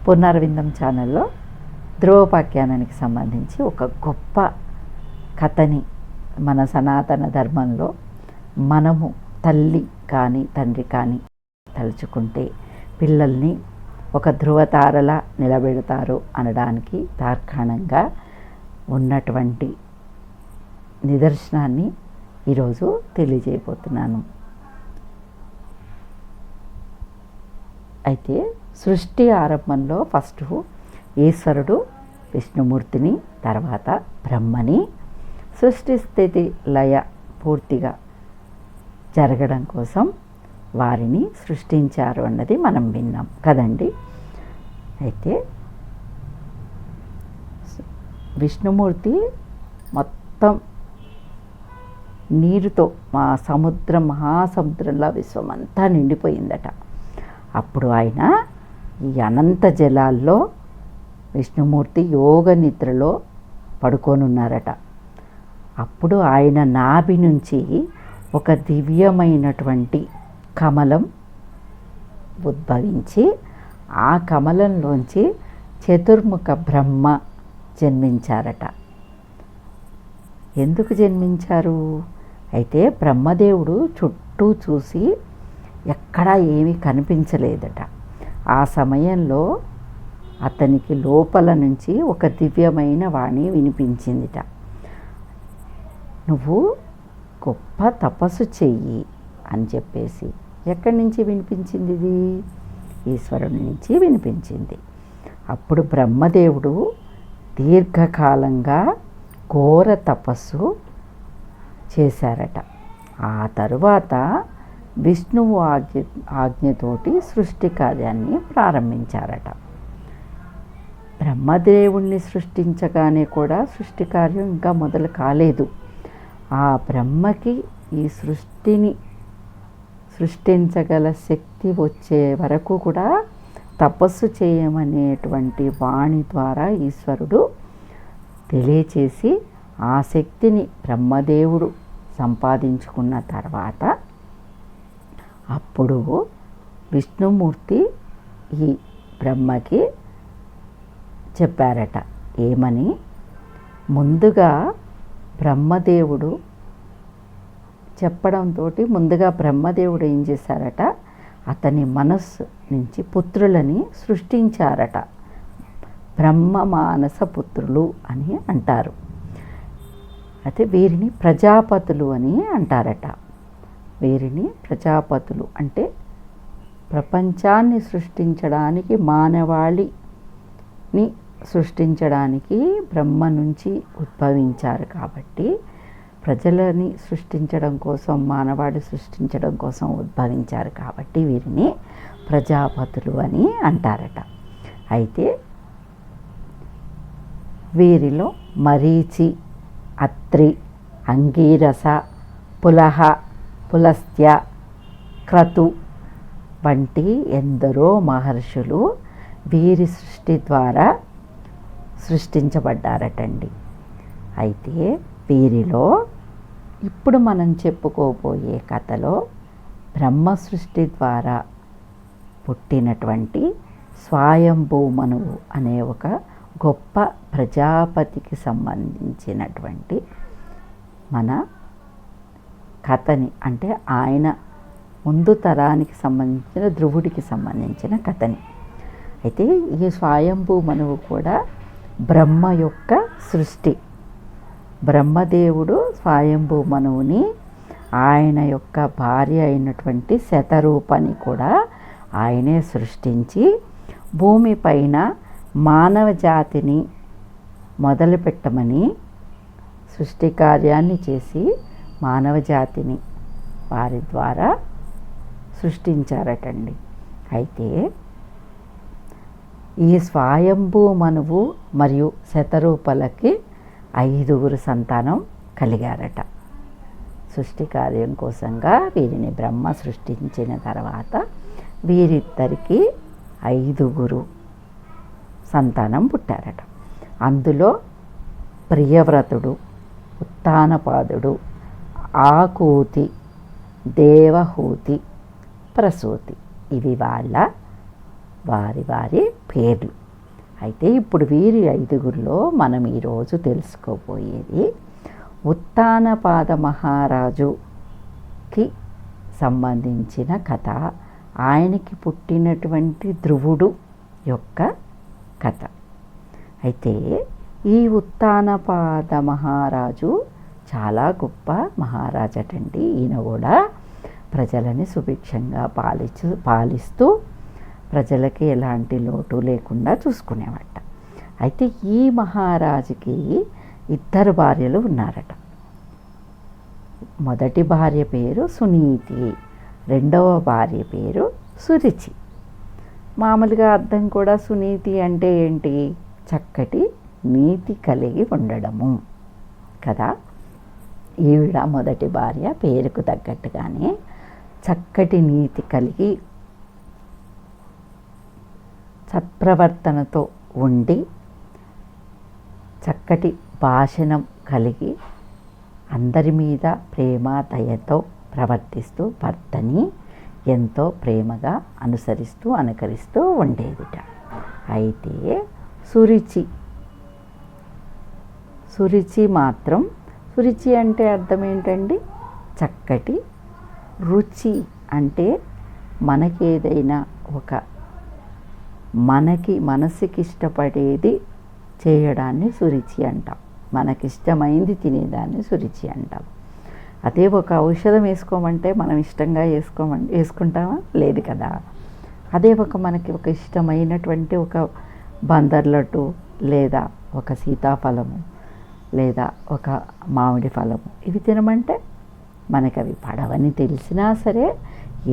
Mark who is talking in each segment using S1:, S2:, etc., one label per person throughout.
S1: పునర్విందం ఛానల్లో ధ్రువోపాఖ్యానానికి సంబంధించి ఒక గొప్ప కథని మన సనాతన ధర్మంలో మనము తల్లి కానీ తండ్రి కానీ తలుచుకుంటే పిల్లల్ని ఒక ధ్రువతారలా నిలబెడతారు అనడానికి తార్కాణంగా ఉన్నటువంటి నిదర్శనాన్ని ఈరోజు తెలియజేయబోతున్నాను. అయితే సృష్టి ఆరంభంలో ఫస్ట్ ఈశ్వరుడు విష్ణుమూర్తిని, తర్వాత బ్రహ్మని సృష్టి స్థితి లయ పూర్తిగా జరగడం కోసం వారిని సృష్టించారు అన్నది మనం విన్నాం కదండి. అయితే విష్ణుమూర్తి మొత్తం నీరుతో మహాసముద్రంలో విశ్వమంతా నిండిపోయిందట. అప్పుడు ఆయన ఈ అనంత జలాల్లో విష్ణుమూర్తి యోగ నిద్రలో పడుకోనున్నారట. అప్పుడు ఆయన నాభి నుంచి ఒక దివ్యమైనటువంటి కమలం ఉద్భవించి ఆ కమలంలోంచి చతుర్ముఖ బ్రహ్మ జన్మించారట. ఎందుకు జన్మించారు? అయితే బ్రహ్మదేవుడు చుట్టూ చూసి ఎక్కడా ఏమీ కనిపించలేదట. ఆ సమయంలో అతనికి లోపల నుంచి ఒక దివ్యమైన వాణి వినిపించిందిట. నువ్వు గొప్ప తపస్సు చెయ్యి అని చెప్పేసి. ఎక్కడి నుంచి వినిపించింది ఇది? ఈశ్వరుని నుంచి వినిపించింది. అప్పుడు బ్రహ్మదేవుడు దీర్ఘకాలంగా ఘోర తపస్సు చేశారట. ఆ తరువాత విష్ణువు ఆజ్ఞతోటి సృష్టి కార్యాన్ని ప్రారంభించారట. బ్రహ్మదేవుణ్ణి సృష్టించగానే కూడా సృష్టి కార్యం ఇంకా మొదలు కాలేదు. ఆ బ్రహ్మకి ఈ సృష్టిని సృష్టించగల శక్తి వచ్చే వరకు కూడా తపస్సు చేయమనేటువంటి వాణి ద్వారా ఈశ్వరుడు తెలియచేసి ఆ శక్తిని బ్రహ్మదేవుడు సంపాదించుకున్న తర్వాత అప్పుడు విష్ణుమూర్తి ఈ బ్రహ్మకి చెప్పారట. ఏమని? ముందుగా బ్రహ్మదేవుడు చెప్పడంతో ముందుగా బ్రహ్మదేవుడు ఏం చేశారట, అతని మనస్సు నుంచి పుత్రులని సృష్టించారట. బ్రహ్మ మానస పుత్రులు అని అంటారు. అయితే వీరిని ప్రజాపతులు అని అంటారట. వీరిని ప్రజాపతులు అంటే ప్రపంచాన్ని సృష్టించడానికి, మానవాళిని సృష్టించడానికి బ్రహ్మ నుంచి ఉద్భవించారు కాబట్టి, ప్రజలని సృష్టించడం కోసం, మానవాళి సృష్టించడం కోసం ఉద్భవించారు కాబట్టి వీరిని ప్రజాపతులు అని అంటారట. అయితే వీరిలో మరీచి, అత్రి, అంగీరస, పులహ, పులస్త్య, క్రతు వంటి ఎందరో మహర్షులు వీరి సృష్టి ద్వారా సృష్టించబడ్డారటండి. అయితే వీరిలో ఇప్పుడు మనం చెప్పుకోబోయే కథలో బ్రహ్మ సృష్టి ద్వారా పుట్టినటువంటి స్వయంభూ మనువు అనే ఒక గొప్ప ప్రజాపతికి సంబంధించినటువంటి మన కథని, అంటే ఆయన ముందు తరానికి సంబంధించిన ధ్రువుడికి సంబంధించిన కథని. అయితే ఈ స్వయంభూ మనువు కూడా బ్రహ్మ యొక్క సృష్టి. బ్రహ్మదేవుడు స్వయంభూ మనువుని, ఆయన యొక్క భార్య అయినటువంటి శతరూపని కూడా ఆయనే సృష్టించి భూమిపైన మానవ జాతిని మొదలుపెట్టమని సృష్టి కార్యాన్ని చేసి మానవ జాతిని వారి ద్వారా సృష్టించారటండి. అయితే ఈ స్వయంభూ మనువు మరియు శతరూపలకి 5 సంతానం కలిగారట. సృష్టి కార్యం కోసంగా వీరిని బ్రహ్మ సృష్టించిన తర్వాత వీరిద్దరికి 5 సంతానం పుట్టారట. అందులో ప్రియవ్రతుడు, ఉత్తానపాదుడు, ఆకూతి, దేవహూతి, ప్రసూతి ఇవి వాళ్ళ వారి వారి పేర్లు. అయితే ఇప్పుడు వీరి 5గురిలో మనం ఈరోజు తెలుసుకోబోయేది ఉత్తానపాద మహారాజుకి సంబంధించిన కథ, ఆయనకి పుట్టినటువంటి ధ్రువుడు యొక్క కథ. అయితే ఈ ఉత్తానపాద మహారాజు చాలా గొప్ప మహారాజటండి. ఈయన కూడా ప్రజలని సుభిక్షంగా పాలిస్తూ ప్రజలకి ఎలాంటి లోటు లేకుండా చూసుకునేవాట. అయితే ఈ మహారాజుకి 2 భార్యలు ఉన్నారట. మొదటి భార్య పేరు సునీతి, రెండవ భార్య పేరు సురుచి. మామూలుగా అర్థం కూడా సునీతి అంటే ఏంటి? చక్కటి నీతి కలిగి ఉండడము కదా. ఈవిడ మొదటి భార్య పేరుకు తగ్గట్టుగానే చక్కటి నీతి కలిగి సత్ప్రవర్తనతో ఉండి చక్కటి భాషణం కలిగి అందరి మీద ప్రేమ దయతో ప్రవర్తిస్తూ భర్తని ఎంతో ప్రేమగా అనుకరిస్తూ ఉండేదిట. అయితే సురుచి మాత్రం, సురుచి అంటే అర్థం ఏంటండి? చక్కటి రుచి అంటే మనకేదైనా ఒక మనసుకి ఇష్టపడేది చేయడాన్ని సురుచి అంటాం. మనకిష్టమైంది తినేదాన్ని సురుచి అంటాం. అదే ఒక ఔషధం వేసుకోమంటే మనం ఇష్టంగా వేసుకుంటామా? లేదు కదా. అదే మనకి ఒక ఇష్టమైనటువంటి ఒక బందర్లట్టు, లేదా ఒక సీతాఫలము, లేదా ఒక మామిడి ఫలము, ఇవి తినమంటే మనకి అవి పడవని తెలిసినా సరే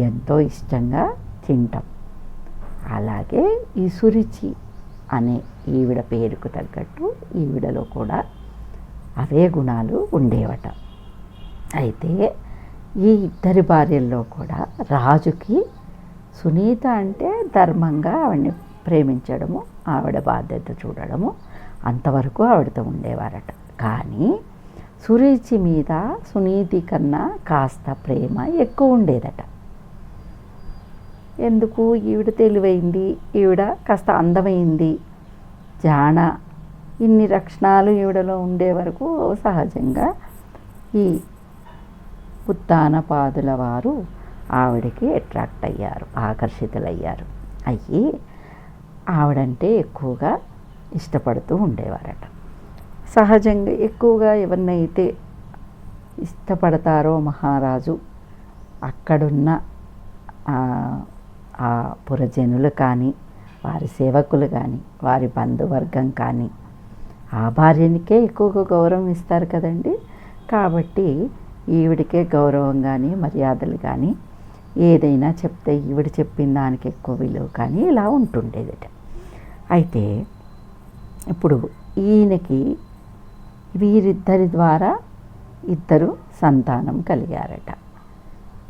S1: ఎంతో ఇష్టంగా తింటాం. అలాగే ఈ సురుచి అనే ఈవిడ పేరుకు తగ్గట్టు ఈవిడలో కూడా అవే గుణాలు ఉండేవట. అయితే ఈ 2 భార్యల్లో కూడా రాజుకి సునీత అంటే ధర్మంగా ఆవిడని ప్రేమించడము, ఆవిడ బాధ్యత చూడడము, అంతవరకు ఆవిడతో ఉండేవారట. కానీ సురుచి మీద సునీతి కన్నా కాస్త ప్రేమ ఎక్కువ ఉండేదట. ఎందుకు? ఈవిడ తెలివైంది, ఈవిడ కాస్త అందమైంది, జాణ, ఇన్ని లక్షణాలు ఈవిడలో ఉండే వరకు సహజంగా ఈ ఉత్తానపాదుల వారు ఆవిడకి అట్రాక్ట్ అయ్యారు, ఆకర్షితులయ్యారు. అయ్యి ఆవిడంటే ఎక్కువగా ఇష్టపడుతూ ఉండేవారట. సహజంగా ఎక్కువగా ఎవరినైతే ఇష్టపడతారో మహారాజు, అక్కడున్న ఆ పురజనులు కానీ, వారి సేవకులు కానీ, వారి బంధువర్గం కానీ ఆ భార్యనికే ఎక్కువగా గౌరవం ఇస్తారు కదండి. కాబట్టి ఈవిడికే గౌరవం కానీ, మర్యాదలు కానీ, ఏదైనా చెప్తే ఈవిడ చెప్పిన దానికి ఎక్కువ విలువ కానీ ఇలా ఉంటుండేదట. అయితే ఇప్పుడు ఈయనకి వీరిద్దరి ద్వారా 2 సంతానం కలిగారట.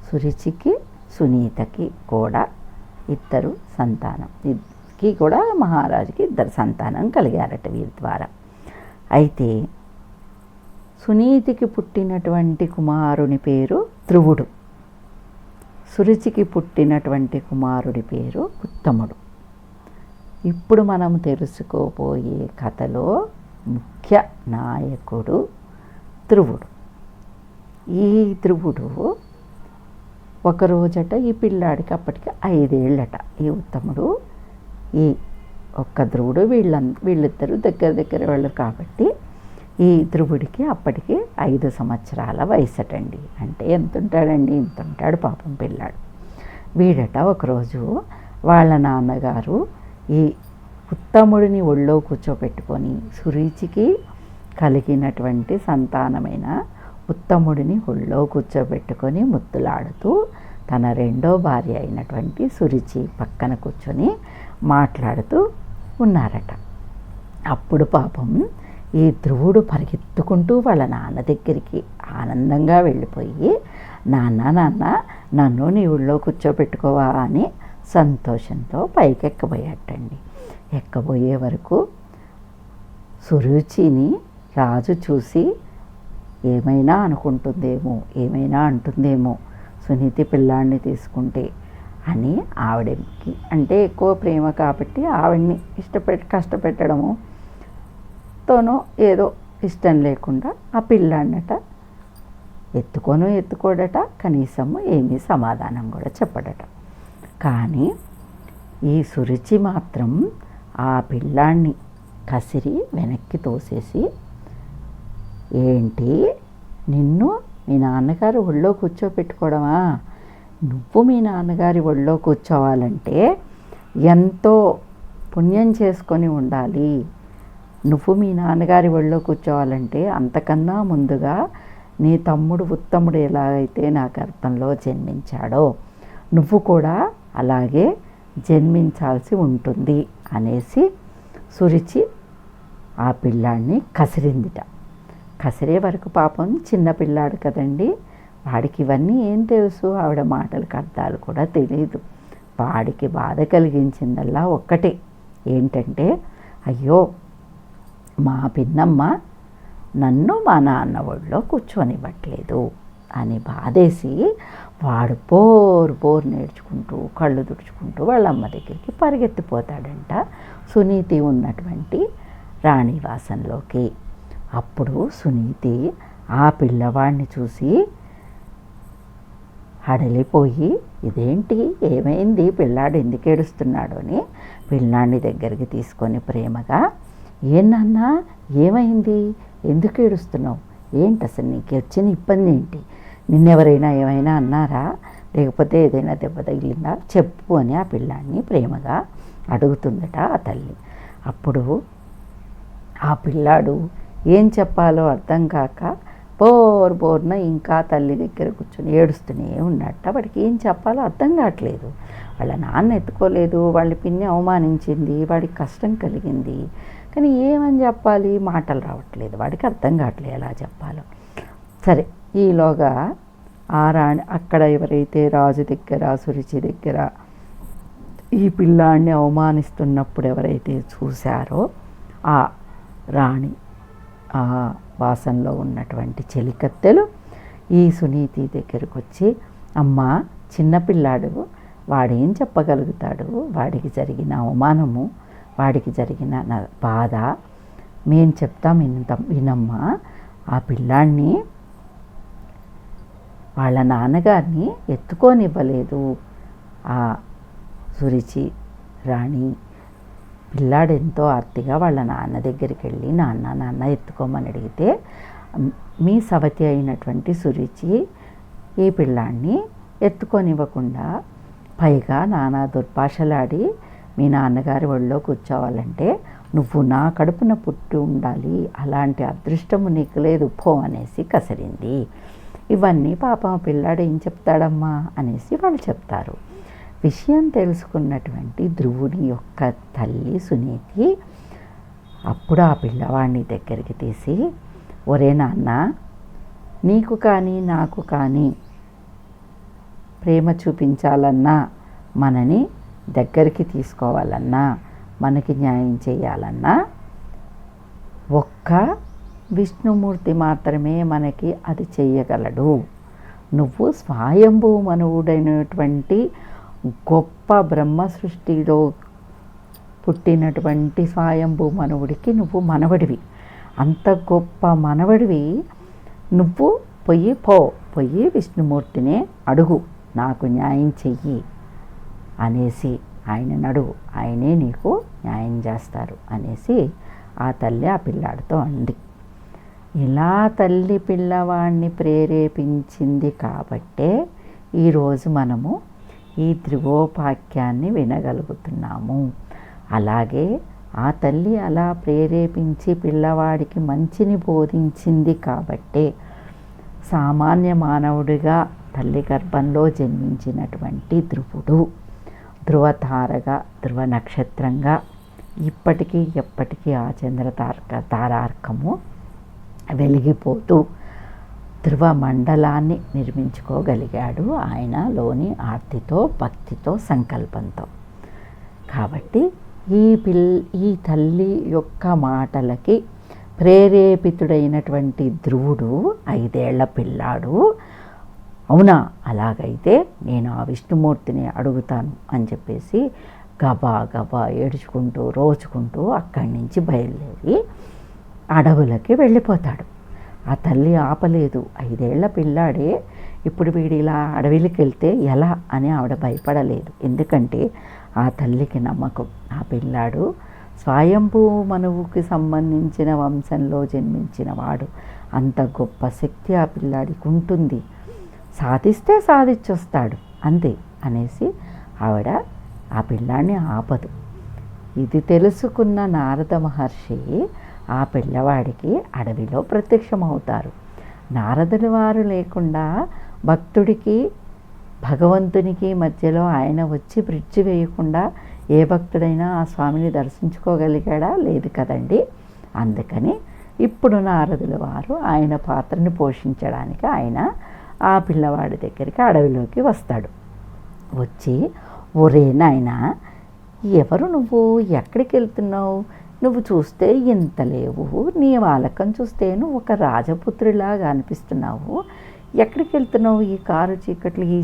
S1: సురుచికి, సునీతకి కూడా 2 సంతానం, కూడా మహారాజుకి 2 సంతానం కలిగారట వీరి ద్వారా. అయితే సునీతికి పుట్టినటువంటి కుమారుని పేరు ధ్రువుడు, సురుచికి పుట్టినటువంటి కుమారుడి పేరు ఉత్తముడు. ఇప్పుడు మనం తెలుసుకోబోయే కథలో ముఖ్య నాయకుడు ధ్రువుడు. ఈ ధ్రువుడు ఒకరోజట ఈ పిల్లాడికి అప్పటికి 5 ఏళ్ళట. ఈ ఉత్తముడు, ఈ ఒక్క ధ్రువుడు, వీళ్ళిద్దరూ దగ్గర వాళ్ళు కాబట్టి ఈ ధ్రువుడికి అప్పటికి 5 సంవత్సరాల వయసటండి. అంటే ఎంత ఉంటాడండి? ఇంత ఉంటాడు పాపం పిల్లాడు. వీడట ఒకరోజు వాళ్ళ నాన్నగారు ఈ ఉత్తముడిని ఒళ్ళో కూర్చోబెట్టుకొని సురుచికి కలిగినటువంటి సంతానమైన ఉత్తముడిని ఒళ్ళో కూర్చోబెట్టుకొని ముద్దులాడుతూ తన 2వ భార్య అయినటువంటి సురుచి పక్కన కూర్చొని మాట్లాడుతూ ఉన్నారట. అప్పుడు పాపం ఈ ధ్రువుడు పరిగెత్తుకుంటూ వాళ్ళ నాన్న దగ్గరికి ఆనందంగా వెళ్ళిపోయి, నాన్న నన్ను నీ ఊళ్ళో కూర్చోబెట్టుకోవా అని సంతోషంతో పైకి ఎక్కబోయాటండి. ఎక్కబోయే వరకు సురుచిని రాజు చూసి ఏమైనా అంటుందేమో, సునీతి పిల్లాడిని తీసుకుంటే అని ఆవిడకి అంటే ఎక్కువ ప్రేమ కాబట్టి ఆవిడ్ని కష్టపెట్టడము తోనో ఏదో ఇష్టం లేకుండా ఆ పిల్లాడినట ఎత్తుకోడట, కనీసము ఏమీ సమాధానం కూడా చెప్పడట. కానీ ఈ సురుచి మాత్రం ఆ పిల్లాన్ని కసిరి వెనక్కి తోసేసి, ఏంటి నిన్ను మీ నాన్నగారు ఒళ్ళో కూర్చోపెట్టుకోవడమా? నువ్వు మీ నాన్నగారి ఒళ్ళో కూర్చోవాలంటే ఎంతో పుణ్యం చేసుకొని ఉండాలి. నువ్వు మీ నాన్నగారి ఒళ్ళో కూర్చోవాలంటే అంతకన్నా ముందుగా నీ తమ్ముడు ఉత్తముడు ఎలాగైతే నా గర్భంలో జన్మించాడో నువ్వు కూడా అలాగే జన్మించాల్సి ఉంటుంది అనేసి సురుచి ఆ పిల్లాడిని కసిరిందిట. కసిరే వరకు పాపం చిన్న పిల్లాడు కదండి, వాడికి ఇవన్నీ ఏం తెలుసు, ఆవిడ మాటలకు అర్థాలు కూడా తెలియదు. వాడికి బాధ కలిగించిందల్లా ఒక్కటే, ఏంటంటే అయ్యో మా పిన్నమ్మ నన్ను మా నాన్న ఒళ్ళో కూర్చొనివ్వట్లేదు అని బాధేసి వాడు బోరు నేర్చుకుంటూ కళ్ళు తుడుచుకుంటూ వాళ్ళ అమ్మ దగ్గరికి పరిగెత్తిపోతాడంట సునీతి ఉన్నటువంటి రాణివాసంలోకి. అప్పుడు సునీతి ఆ పిల్లవాడిని చూసి హడలిపోయి, ఇదేంటి, ఏమైంది, పిల్లాడు ఎందుకు ఏడుస్తున్నాడు అని పిల్లాడిని దగ్గరికి తీసుకొని ప్రేమగా, ఏనన్నా ఏమైంది, ఎందుకు ఏడుస్తున్నావు, ఏంటి అసలు నీకు వచ్చిన ఇబ్బంది ఏంటి, నిన్నెవరైనా ఏమైనా అన్నారా, లేకపోతే ఏదైనా దెబ్బ తగిలిందా చెప్పు అని ఆ పిల్లాడిని ప్రేమగా అడుగుతుందట ఆ తల్లి. అప్పుడు ఆ పిల్లాడు ఏం చెప్పాలో అర్థం కాక బోర్న ఇంకా తల్లి దగ్గర కూర్చొని ఏడుస్తూనే ఉన్నట్ట. వాడికి ఏం చెప్పాలో అర్థం కావట్లేదు. వాళ్ళ నాన్న ఎత్తుకోలేదు, వాళ్ళ పిన్ని అవమానించింది, వాడికి కష్టం కలిగింది, కానీ ఏమని చెప్పాలి, మాటలు రావట్లేదు, వాడికి అర్థం కావట్లేదు ఎలా చెప్పాలో. సరే, ఈలోగా ఆ రాణి అక్కడ ఎవరైతే రాజు దగ్గర సురుచి దగ్గర ఈ పిల్లాడిని అవమానిస్తున్నప్పుడు ఎవరైతే చూశారో ఆ రాణి ఆ వాసనలో ఉన్నటువంటి చెలికత్తెలు ఈ సునీతి దగ్గరకు వచ్చి, అమ్మ చిన్నపిల్లాడు, వాడేం చెప్పగలుగుతాడు, వాడికి జరిగిన అవమానము, వాడికి జరిగిన బాధ మేం చెప్తాం వినమ్మా. ఆ పిల్లాడిని వాళ్ళ నాన్నగారిని ఎత్తుకోనివ్వలేదు ఆ సురుచి రాణి. పిల్లాడు ఎంతో ఆర్తిగా వాళ్ళ నాన్న దగ్గరికి వెళ్ళి నాన్న ఎత్తుకోమని అడిగితే మీ సవతి అయినటువంటి సురుచి ఈ పిల్లాడిని ఎత్తుకొనివ్వకుండా పైగా నానా దుర్భాషలాడి మీ నాన్నగారి ఒళ్ళో కూర్చోవాలంటే నువ్వు నా కడుపున పుట్టి ఉండాలి, అలాంటి అదృష్టము నీకు లేదు పో అనేసి కసిరింది. ఇవన్నీ పాపం పిల్లాడు ఏం చెప్తాడమ్మా అనేసి వాళ్ళు చెప్తారు. విషయం తెలుసుకున్నటువంటి ధ్రువుని యొక్క తల్లి సునీతి అప్పుడు ఆ పిల్లవాడిని దగ్గరికి తీసి, ఒరే నాన్న, నీకు కానీ నాకు కానీ ప్రేమ చూపించాలన్నా, మనని దగ్గరికి తీసుకోవాలన్నా, మనకి న్యాయం చేయాలన్నా ఒక్క విష్ణుమూర్తి మాత్రమే మనకి అది చెయ్యగలడు. నువ్వు స్వయంభూ మనువుడైనటువంటి గొప్ప బ్రహ్మ సృష్టిలో పుట్టినటువంటి స్వయంభూ మనువుడికి నువ్వు మనవడివి. అంత గొప్ప మనవడివి నువ్వు పోయి విష్ణుమూర్తినే అడుగు, నాకు న్యాయం చెయ్యి అనేసి ఆయనను అడుగు, ఆయనే నీకు న్యాయం చేస్తారు అనేసి ఆ తల్లి ఆ పిల్లాడితో అంది. ఇలా తల్లి పిల్లవాడిని ప్రేరేపించింది కాబట్టే ఈరోజు మనము ఈ ధ్రువోపాఖ్యాన్ని వినగలుగుతున్నాము. అలాగే ఆ తల్లి అలా ప్రేరేపించి పిల్లవాడికి మంచిని బోధించింది కాబట్టే సామాన్య మానవుడిగా తల్లి గర్భంలో జన్మించినటువంటి ధ్రువుడు ధ్రువతారగా, ధ్రువ నక్షత్రంగా ఇప్పటికీ ఎప్పటికీ ఆ తారార్కము వెలిగిపోతూ ధ్రువ మండలాన్ని నిర్మించుకోగలిగాడు ఆయనలోని ఆర్తితో, భక్తితో, సంకల్పంతో. కాబట్టి ఈ తల్లి యొక్క మాటలకి ప్రేరేపితుడైనటువంటి ధ్రువుడు 5 ఏళ్ల పిల్లాడు అవునా, అలాగైతే నేను ఆ విష్ణుమూర్తిని అడుగుతాను అని చెప్పేసి గబా గబా ఏడ్చుకుంటూ రోజుకుంటూ అక్కడి నుంచి బయలుదేరి అడవులకి వెళ్ళిపోతాడు. ఆ తల్లి ఆపలేదు. 5 ఏళ్ల పిల్లాడే, ఇప్పుడు వీడు ఇలా అడవికి వెళ్తే ఎలా అని ఆవిడ భయపడలేదు. ఎందుకంటే ఆ తల్లికి నమ్మకం, ఆ పిల్లాడు స్వయంభూ మనువుకి సంబంధించిన వంశంలో జన్మించిన వాడు, అంత గొప్ప శక్తి ఆ పిల్లాడికి ఉంటుంది, సాధిస్తే సాధించొస్తాడు అంతే అనేసి ఆవిడ ఆ పిల్లాడిని ఆపదు. ఇది తెలుసుకున్న నారద మహర్షి ఆ పిల్లవాడికి అడవిలో ప్రత్యక్షమవుతారు. నారదుల వారు లేకుండా భక్తుడికి భగవంతునికి మధ్యలో ఆయన వచ్చి బ్రిడ్జి వేయకుండా ఏ భక్తుడైనా ఆ స్వామిని దర్శించుకోగలిగాడా? లేదు కదండి. అందుకని ఇప్పుడు నారదుల వారు ఆయన పాత్రని పోషించడానికి ఆయన ఆ పిల్లవాడి దగ్గరికి అడవిలోకి వస్తాడు. వచ్చి, ఒరే నాయనా, ఎవరు నువ్వు? ఎక్కడికి వెళ్తున్నావు? నువ్వు చూస్తే ఇంత లేవు, నీ వాలకం చూస్తే నువ్వు ఒక రాజపుత్రిలాగా అనిపిస్తున్నావు, ఎక్కడికి వెళ్తున్నావు? ఈ కారు చీకట్లు, ఈ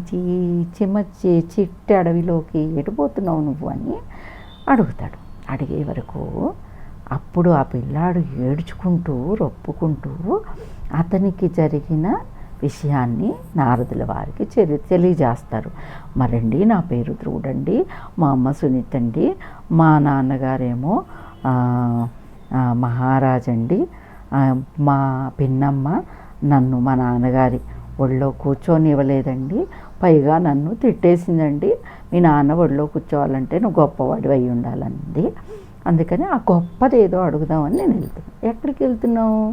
S1: చిట్టి అడవిలోకి ఎటుపోతున్నావు నువ్వు అని అడుగుతాడు. అడిగే వరకు అప్పుడు ఆ పిల్లాడు ఏడ్చుకుంటూ రొప్పుకుంటూ అతనికి జరిగిన విషయాన్ని నారదుల వారికి తెలియజేస్తారు. మరండి, నా పేరు ధ్రువుడండి, మా అమ్మ సునీత అండి, మా నాన్నగారేమో మహారాజండి, మా పిన్నమ్మ నన్ను మా నాన్నగారి ఒళ్ళో కూర్చొనివ్వలేదండి, పైగా నన్ను తిట్టేసిందండి, మీ నాన్న ఒళ్ళో కూర్చోవాలంటే నువ్వు గొప్పవాడివి అయి ఉండాలండి, అందుకని ఆ గొప్పదేదో అడుగుదామని నేను వెళ్తున్నాను. ఎక్కడికి వెళ్తున్నావు?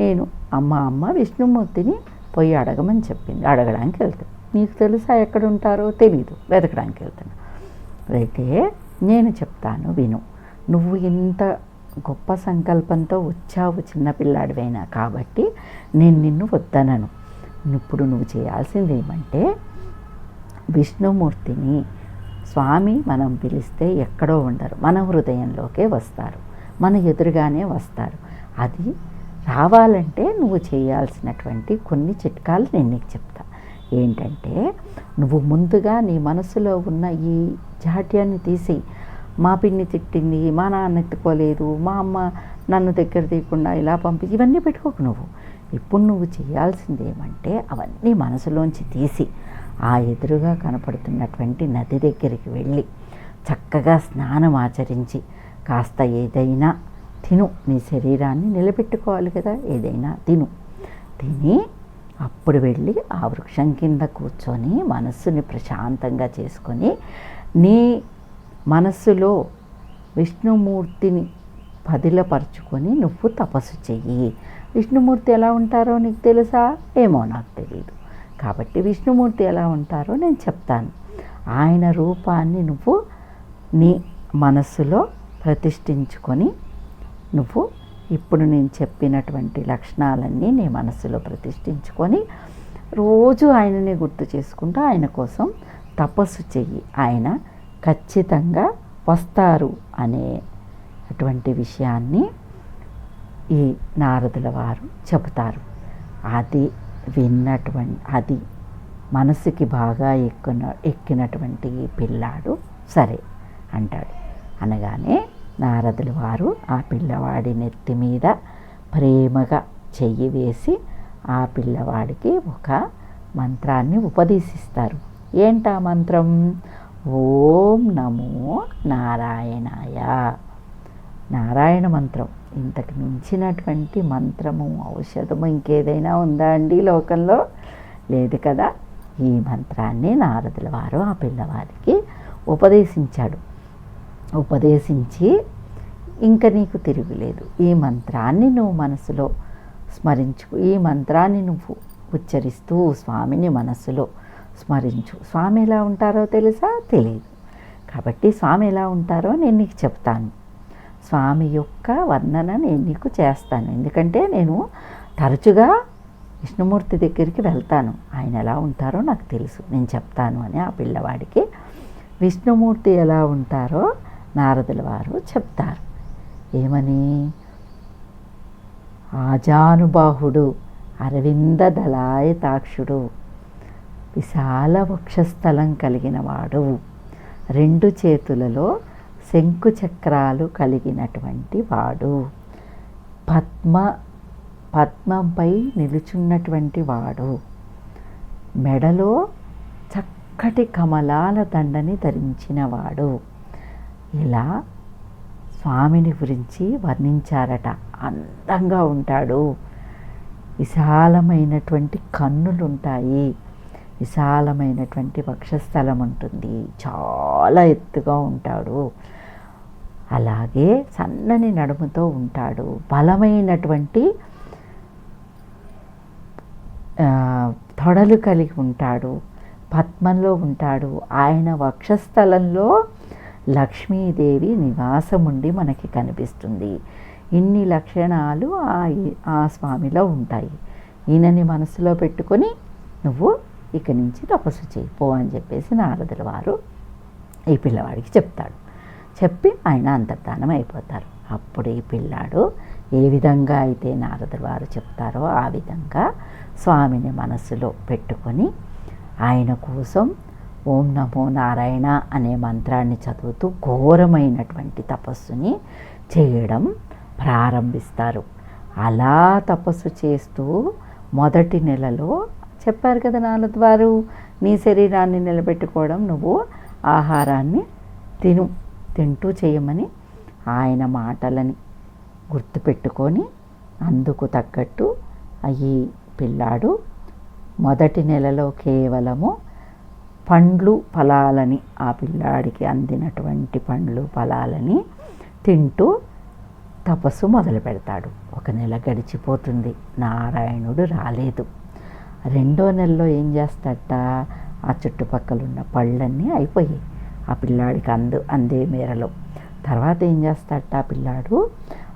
S1: నేను అమ్మ విష్ణుమూర్తిని పోయి అడగమని చెప్పింది, అడగడానికి వెళ్తాను. నీకు తెలుసా ఎక్కడ ఉంటారో? తెలీదు, వెతకడానికి వెళ్తాను. అయితే నేను చెప్తాను విను. నువ్వు ఇంత గొప్ప సంకల్పంతో వచ్చావు, చిన్నపిల్లాడివైనా కాబట్టి నేను నిన్ను వద్దనను. ఇప్పుడు నువ్వు చేయాల్సింది ఏమంటే, విష్ణుమూర్తిని స్వామి మనం పిలిస్తే ఎక్కడో ఉండరు, మన హృదయంలోకే వస్తారు, మన ఎదురుగానే వస్తారు. అది రావాలంటే నువ్వు చేయాల్సినటువంటి కొన్ని చిట్కాలు నేను నీకు చెప్తా. ఏంటంటే, నువ్వు ముందుగా నీ మనసులో ఉన్న ఈ జాడ్యాన్ని తీసి, మా పిన్ని తిట్టింది, మా నాన్న ఎత్తుకోలేదు, మా అమ్మ నన్ను దగ్గర తీయకుండా ఇలా పంపించి, ఇవన్నీ పెట్టుకోకు నువ్వు. ఇప్పుడు నువ్వు చేయాల్సింది ఏమంటే, అవన్నీ మనసులోంచి తీసి ఆ ఎదురుగా కనపడుతున్నటువంటి నది దగ్గరికి వెళ్ళి చక్కగా స్నానం ఆచరించి కాస్త ఏదైనా తిను, నీ శరీరాన్ని నిలబెట్టుకోవాలి కదా, ఏదైనా తిని అప్పుడు వెళ్ళి ఆ వృక్షం కింద కూర్చొని మనస్సుని ప్రశాంతంగా చేసుకొని నీ మనస్సులో విష్ణుమూర్తిని పదిలపరుచుకొని నువ్వు తపస్సు చెయ్యి. విష్ణుమూర్తి ఎలా ఉంటారో నీకు తెలుసా? ఏమో నాకు తెలియదు. కాబట్టి విష్ణుమూర్తి ఎలా ఉంటారో నేను చెప్తాను. ఆయన రూపాన్ని నువ్వు నీ మనస్సులో ప్రతిష్ఠించుకొని, నువ్వు ఇప్పుడు నేను చెప్పినటువంటి లక్షణాలన్నీ నీ మనస్సులో ప్రతిష్ఠించుకొని రోజు ఆయనని గుర్తు చేసుకుంటూ ఆయన కోసం తపస్సు చెయ్యి. ఆయన ఖచ్చితంగా వస్తారు అనే అటువంటి విషయాన్ని ఈ నారదుల వారు చెబుతారు. అది అది మనసుకి బాగా ఎక్కినటువంటి పిల్లాడు సరే అంటాడు. అనగానే నారదుల వారు ఆ పిల్లవాడి నెత్తి మీద ప్రేమగా చెయ్యి వేసి ఆ పిల్లవాడికి ఒక మంత్రాన్ని ఉపదేశిస్తారు. ఏంటా మంత్రం? ఓం నమో నారాయణాయ. నారాయణ మంత్రం. ఇంతకు మించినటువంటి మంత్రము, ఔషధము ఇంకేదైనా ఉందా అండి లోకంలో? లేదు కదా. ఈ మంత్రాన్ని నారదుల వారు ఆ పిల్లవాడికి ఉపదేశించాడు. ఉపదేశించి, ఇంక నీకు తిరుగులేదు, ఈ మంత్రాన్ని నువ్వు మనసులో స్మరించుకు, ఈ మంత్రాన్ని నువ్వు ఉచ్చరిస్తూ స్వామిని మనస్సులో స్మరించు. స్వామి ఎలా ఉంటారో తెలుసా? తెలియదు. కాబట్టి స్వామి ఎలా ఉంటారో నేను నీకు చెప్తాను. స్వామి యొక్క వర్ణన నేను నీకు చేస్తాను. ఎందుకంటే నేను తరచుగా విష్ణుమూర్తి దగ్గరికి వెళ్తాను, ఆయన ఎలా ఉంటారో నాకు తెలుసు, నేను చెప్తాను అని ఆ పిల్లవాడికి విష్ణుమూర్తి ఎలా ఉంటారో నారదుల వారు చెప్తారు. ఏమని? ఆజానుబాహుడు, అరవింద దళాయతాక్షుడు, విశాల వక్షస్థలం కలిగిన వాడు, 2 చేతులలో శంకు చక్రాలు కలిగినటువంటి వాడు, పద్మంపై నిలుచున్నటువంటి వాడు, మెడలో చక్కటి కమలాల దండని ధరించినవాడు. ఇలా స్వామిని గురించి వర్ణించారట. అందంగా ఉంటాడు, విశాలమైనటువంటి కన్నులుంటాయి, విశాలమైనటువంటి వక్షస్థలం ఉంటుంది, చాలా ఎత్తుగా ఉంటాడు, అలాగే సన్నని నడుముతో ఉంటాడు, బలమైనటువంటి తొడలు కలిగి ఉంటాడు, పద్మంలో ఉంటాడు. ఆయన వక్షస్థలంలో లక్ష్మీదేవి నివాసం ఉండి మనకి కనిపిస్తుంది. ఇన్ని లక్షణాలు ఆ స్వామిలో ఉంటాయి. ఈయనని మనసులో పెట్టుకొని నువ్వు ఇక నుంచి తపస్సు చేయిపో అని చెప్పేసి నారదుల వారు ఈ పిల్లవాడికి చెప్తాడు. చెప్పి ఆయన అంతర్ధానం అయిపోతారు. అప్పుడు ఈ పిల్లాడు ఏ విధంగా అయితే నారదుల వారు చెప్తారో ఆ విధంగా స్వామిని మనసులో పెట్టుకొని ఆయన కోసం ఓం నమో నారాయణ అనే మంత్రాన్ని చదువుతూ ఘోరమైనటువంటి తపస్సుని చేయడం ప్రారంభిస్తారు. అలా తపస్సు చేస్తూ మొదటి నెలలో చెప్పారు కదా నారదుల వారు, నీ శరీరాన్ని నిలబెట్టుకోవడం నువ్వు ఆహారాన్ని తింటూ చేయమని ఆయన మాటలని గుర్తుపెట్టుకొని అందుకు తగ్గట్టు ఈ పిల్లాడు మొదటి నెలలో కేవలము పండ్లు ఫలాలని, ఆ పిల్లాడికి అందినటువంటి పండ్లు ఫలాలని తింటూ తపస్సు మొదలు పెడతాడు. 1 నెల గడిచిపోతుంది, నారాయణుడు రాలేదు. 2వ నెలలో ఏం చేస్తాడట, ఆ చుట్టుపక్కల ఉన్న పళ్ళన్నీ అయిపోయాయి ఆ పిల్లాడికి అందే మేరలో. తర్వాత ఏం చేస్తాడట ఆ పిల్లాడు,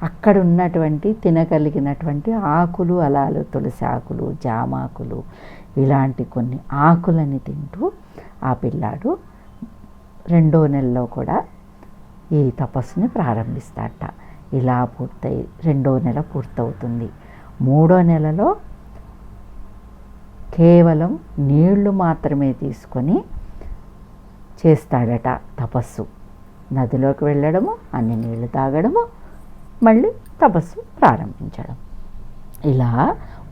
S1: అక్కడ ఉన్నటువంటి తినగలిగినటువంటి ఆకులు అలాలు, తులసి ఆకులు, జామాకులు, ఇలాంటి కొన్ని ఆకులని తింటూ ఆ పిల్లాడు 2వ నెలలో కూడా ఈ తపస్సుని ప్రారంభిస్తాడట. ఇలా 2వ నెల పూర్తవుతుంది. 3వ నెలలో కేవలం నీళ్లు మాత్రమే తీసుకొని చేస్తాడట తపస్సు. నదిలోకి వెళ్ళడము, అన్ని నీళ్లు తాగడము, మళ్ళీ తపస్సు ప్రారంభించడం. ఇలా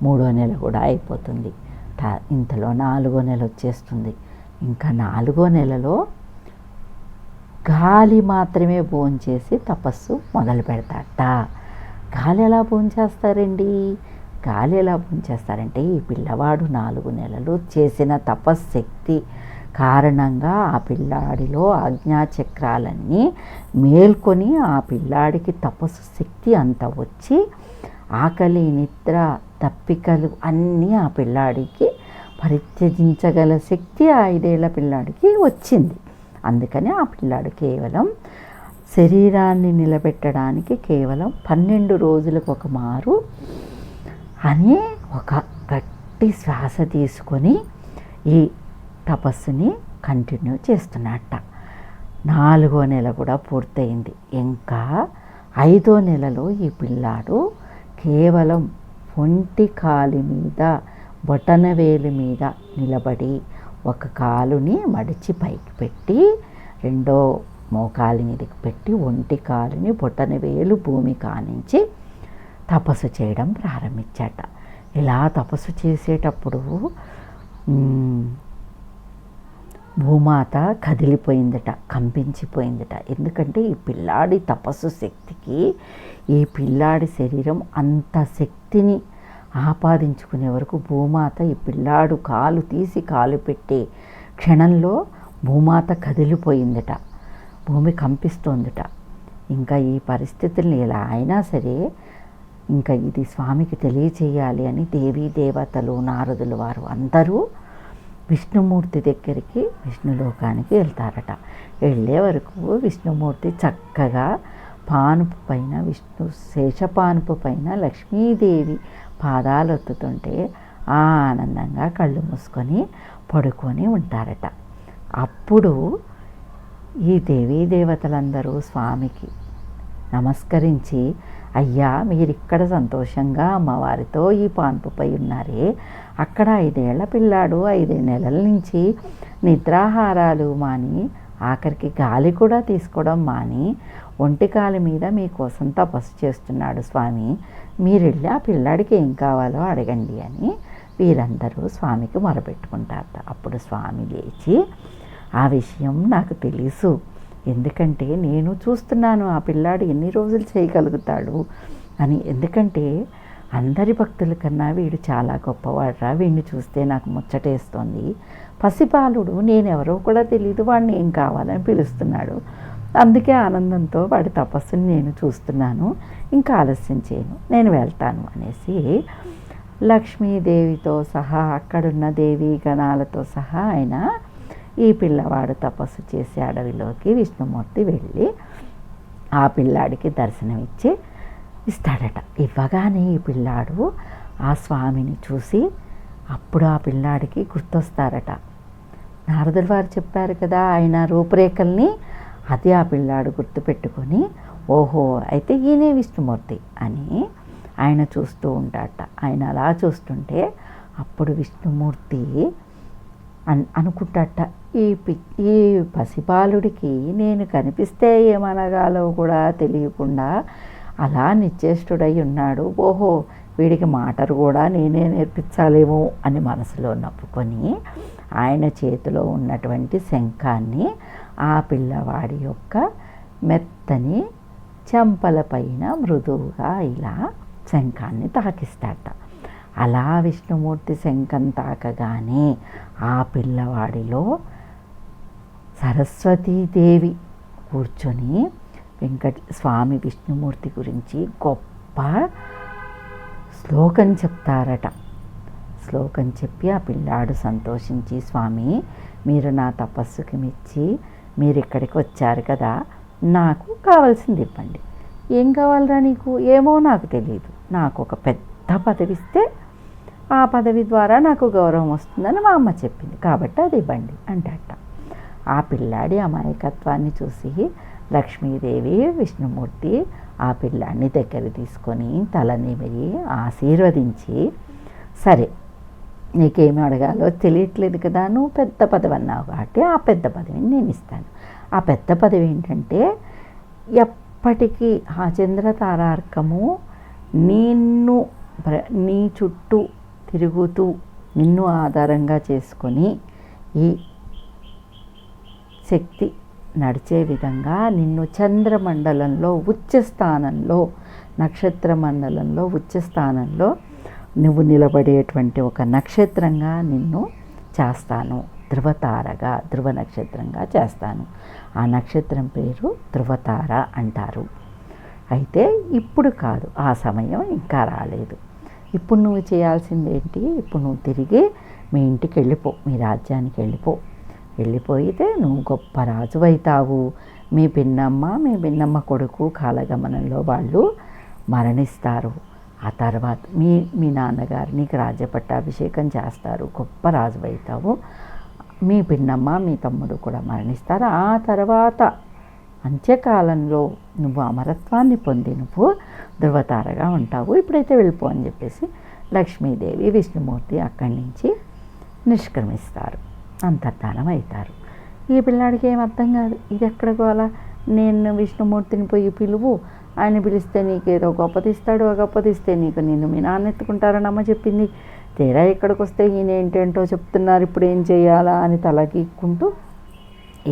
S1: 3వ నెల కూడా అయిపోతుంది. ఇంతలో 4వ నెల వచ్చేస్తుంది. ఇంకా 4వ నెలలో గాలి మాత్రమే భోంచేసి తపస్సు మొదలు పెడతాడట. గాలి ఎలా భోంచేస్తారండి? గాలి ఎలా భోంచేస్తారంటే ఈ పిల్లవాడు 4 నెలలు చేసిన తపశ్శక్తి కారణంగా ఆ పిల్లాడిలో ఆజ్ఞాచక్రాలన్నీ మేల్కొని ఆ పిల్లాడికి తపస్సు శక్తి అంతా వచ్చి ఆకలి, నిద్ర, తప్పికలు అన్నీ ఆ పిల్లాడికి పరిత్యజించగల శక్తి 5 ఏళ్ల పిల్లాడికి వచ్చింది. అందుకని ఆ పిల్లాడు కేవలం శరీరాన్ని నిలబెట్టడానికి కేవలం 12 రోజులకు ఒక మారు అని ఒక గట్టి శ్వాస తీసుకొని ఈ తపస్సుని కంటిన్యూ చేస్తున్నట్ట. 4వ నెల కూడా పూర్తయింది. ఇంకా 5వ నెలలో ఈ పిల్లాడు కేవలం ఒంటి కాలి మీద, బొటనవేలు మీద నిలబడి ఒక కాలుని మడిచి పైకి పెట్టి 2వ మోకాలి మీదకి పెట్టి ఒంటి కాలుని బొటనవేలు భూమి కానించి తపస్సు చేయడం ప్రారంభించాట. ఇలా తపస్సు చేసేటప్పుడు భూమాత కదిలిపోయిందట, కంపించిపోయిందట. ఎందుకంటే ఈ పిల్లాడి తపస్సు శక్తికి ఈ పిల్లాడి శరీరం అంత శక్తిని ఆపాదించుకునే వరకు భూమాత ఈ పిల్లాడు కాలు తీసి కాలు పెట్టే క్షణంలో భూమాత కదిలిపోయిందట, భూమి కంపిస్తోందట. ఇంకా ఈ పరిస్థితుల్ని ఎలా అయినా సరే ఇంకా ఇది స్వామికి తెలియచేయాలి అని దేవీ దేవతలు, నారదులు వారు అందరూ విష్ణుమూర్తి దగ్గరికి, విష్ణులోకానికి వెళ్తారట. వెళ్ళే వరకు విష్ణుమూర్తి చక్కగా పానుపు పైన, విష్ణు శేషపానుపు పైన లక్ష్మీదేవి పాదాలు ఒత్తుతుంటే ఆనందంగా కళ్ళు మూసుకొని పడుకొని ఉంటారట. అప్పుడు ఈ దేవీ దేవతలందరూ స్వామికి నమస్కరించి అయ్యా మీరిక్కడ సంతోషంగా అమ్మవారితో ఈ పాన్పుపై ఉన్నారే, అక్కడ 5 ఏళ్ల పిల్లాడు 5 నెలల నుంచి నిద్రాహారాలు మాని, ఆఖరికి గాలి కూడా తీసుకోవడం మాని ఒంటికాలి మీద మీకోసం తపస్సు చేస్తున్నాడు స్వామి, మీరెళ్ళి ఆ పిల్లాడికి ఏం కావాలో అడగండి అని వీరందరూ స్వామికి మొరపెట్టుకుంటారట. అప్పుడు స్వామి లేచి, ఆ విషయం నాకు తెలుసు, ఎందుకంటే నేను చూస్తున్నాను ఆ పిల్లాడు ఎన్ని రోజులు చేయగలుగుతాడు అని. ఎందుకంటే అందరి భక్తుల కన్నా వీడు చాలా గొప్పవాడురా, వీడిని చూస్తే నాకు ముచ్చటేస్తోంది. పసిపాలుడు, నేనెవరో కూడా తెలియదు, వాడిని ఏం కావాలని పిలుస్తున్నాడు, అందుకే ఆనందంతో వాడి తపస్సుని నేను చూస్తున్నాను, ఇంకా ఆలస్యం చేయను, నేను వెళ్తాను అనేసి లక్ష్మీదేవితో సహా అక్కడున్న దేవీ గణాలతో సహా ఆయన ఈ పిల్లవాడు తపస్సు చేసే అడవిలోకి విష్ణుమూర్తి వెళ్ళి ఆ పిల్లాడికి దర్శనమిచ్చి ఇస్తాడట. ఇవ్వగానే ఈ పిల్లాడు ఆ స్వామిని చూసి అప్పుడు ఆ పిల్లాడికి గుర్తొస్తారట. నారదుల వారు చెప్పారు కదా ఆయన రూపురేఖల్ని, అది ఆ పిల్లాడు గుర్తుపెట్టుకొని, ఓహో అయితే ఈయనే విష్ణుమూర్తి అని ఆయన చూస్తూ ఉంటాడట. ఆయన అలా చూస్తుంటే అప్పుడు విష్ణుమూర్తి అనుకుంటాట, ఈ పసిబాలుడికి నేను కనిపిస్తే ఏమనగాలో కూడా తెలియకుండా అలా నిశ్చేష్టుడై ఉన్నాడు, ఓహో వీడికి మాటలు కూడా నేనే నేర్పించాలేమో అని మనసులో నవ్వుకొని ఆయన చేతిలో ఉన్నటువంటి శంఖాన్ని ఆ పిల్లవాడి యొక్క మెత్తని చెంపలపైన మృదువుగా ఇలా శంఖాన్ని తాకిస్తాట. అలా విష్ణుమూర్తి శంఖం తాకగానే ఆ పిల్లవాడిలో సరస్వతీదేవి కూర్చొని స్వామి విష్ణుమూర్తి గురించి గొప్ప శ్లోకం చెప్తారట. శ్లోకం చెప్పి ఆ పిల్లాడు సంతోషించి, స్వామి మీరు నా తపస్సుకి మెచ్చి మీరు ఇక్కడికి వచ్చారు కదా, నాకు కావాల్సింది ఇవ్వండి. ఏం కావాలరా నీకు? ఏమో నాకు తెలియదు, నాకు ఒక పెద్ద పదవి ఇస్తే ఆ పదవి ద్వారా నాకు గౌరవం వస్తుందని మా అమ్మ చెప్పింది, కాబట్టి అది ఇవ్వండి అంటట. ఆ పిల్లాడి అమాయకత్వాన్ని చూసి లక్ష్మీదేవి విష్ణుమూర్తి ఆ పిల్లాడిని దగ్గర తీసుకొని తల నిమిరి ఆశీర్వదించి, సరే నీకేమి అడగాలో తెలియట్లేదు కదా, నువ్వు పెద్ద పదవి అన్నావు కాబట్టి ఆ పెద్ద పదవిని నేను ఇస్తాను. ఆ పెద్ద పదవి ఏంటంటే, ఎప్పటికీ ఆ చంద్రతారార్కము నీ చుట్టూ తిరుగుతూ నిన్ను ఆధారంగా చేసుకొని ఈ శక్తి నడిచే విధంగా నిన్ను చంద్రమండలంలో ఉచ్చస్థానంలో, నక్షత్ర మండలంలో ఉచ్చస్థానంలో నువ్వు నిలబడేటువంటి ఒక నక్షత్రంగా నిన్ను చేస్తాను, ధృవతారగా, ధృవ నక్షత్రంగా చేస్తాను. ఆ నక్షత్రం పేరు ధృవతార అంటారు. అయితే ఇప్పుడు కాదు, ఆ సమయం ఇంకా రాలేదు. ఇప్పుడు నువ్వు చేయాల్సింది ఏంటి? ఇప్పుడు నువ్వు తిరిగి మీ ఇంటికి వెళ్ళిపో, మీ రాజ్యానికి వెళ్ళిపోయితే నువ్వు గొప్ప రాజు అవుతావు. మీ పిన్నమ్మ కొడుకు కాలగమనంలో వాళ్ళు మరణిస్తారు. ఆ తర్వాత మీ నాన్నగారు నీకు రాజ్యపట్టాభిషేకం చేస్తారు, గొప్ప రాజు అవుతావు. మీ పిన్నమ్మ మీ తమ్ముడు కూడా మరణిస్తారు. ఆ తర్వాత అంత్యకాలంలో నువ్వు అమరత్వాన్ని పొంది నువ్వు ధృవతారగా ఉంటావు. ఇప్పుడైతే వెళ్ళిపో అని చెప్పేసి లక్ష్మీదేవి విష్ణుమూర్తి అక్కడి నుంచి నిష్క్రమిస్తారు, అంతర్ధానం అవుతారు. ఈ పిల్లాడికి ఏం అర్థం కాదు, ఇది ఎక్కడ గోలా, నేను విష్ణుమూర్తిని పోయి పిలువు, ఆయన పిలిస్తే నీకేదో గొప్పదిస్తాడు, ఆ గొప్పదిస్తే నిన్ను మీ నాన్న ఎత్తుకుంటారని అమ్మ చెప్పింది. తీరా ఇక్కడికి వస్తే ఈయన ఏంటేంటో చెప్తున్నారు, ఇప్పుడు ఏం చేయాలా అని తలగీక్కుంటూ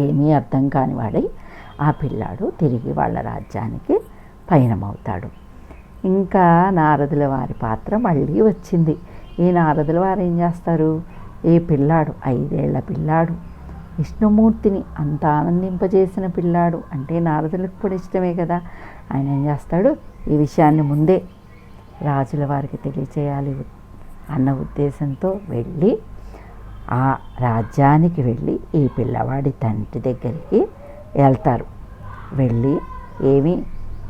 S1: ఏమీ అర్థం కాని వాడై ఆ పిల్లాడు తిరిగి వాళ్ళ రాజ్యానికి పయనమవుతాడు. ఇంకా నారదుల వారి పాత్ర మళ్ళీ వచ్చింది. ఈ నారదుల వారు ఏం చేస్తారు, ఈ పిల్లాడు 5 ఏళ్ల పిల్లాడు విష్ణుమూర్తిని అంత ఆనందింపజేసిన పిల్లాడు అంటే నారదులకు కూడా ఇష్టమే కదా. ఆయన ఏం చేస్తాడు, ఈ విషయాన్ని ముందే రాజుల వారికి తెలియచేయాలి అన్న ఉద్దేశంతో వెళ్ళి ఆ రాజ్యానికి వెళ్ళి ఈ పిల్లవాడి తండ్రి దగ్గరికి వెళ్తారు. వెళ్ళి ఏమి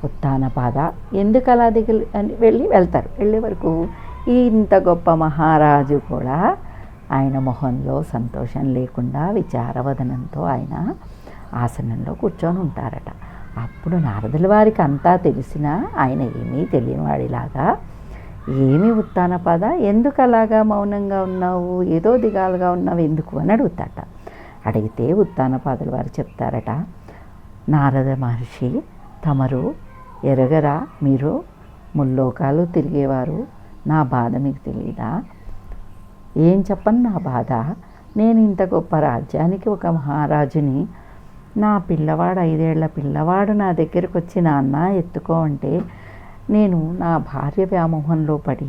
S1: ఉత్తాన పాద ఎందుకు అలా దిగులు అని వెళ్తారు. వెళ్ళే వరకు ఇంత గొప్ప మహారాజు కూడా ఆయన మొహంలో సంతోషం లేకుండా విచారవదనంతో ఆయన ఆసనంలో కూర్చొని ఉంటారట. అప్పుడు నారదుల వారికి అంతా తెలిసినా ఆయన ఏమీ తెలియనివాడిలాగా, ఏమి ఉత్తానపాద, ఎందుకు అలాగా మౌనంగా ఉన్నావు, ఏదో దిగాలుగా ఉన్నావు ఎందుకు అని అడుగుతాట. అడిగితే ఉత్తానపాదుల వారు చెప్తారట, నారద మహర్షి, తమరు ఎరగరా, మీరు ముల్లోకాలు తిరిగేవారు, నా బాధ మీకు తెలియదా? ఏం చెప్పను నా బాధ, నేను ఇంత గొప్ప రాజ్యానికి ఒక మహారాజుని, నా పిల్లవాడు 5 ఏళ్ల పిల్లవాడు నా దగ్గరికి వచ్చి నాన్న ఎత్తుకో అంటే నేను నా భార్య వ్యామోహంలో పడి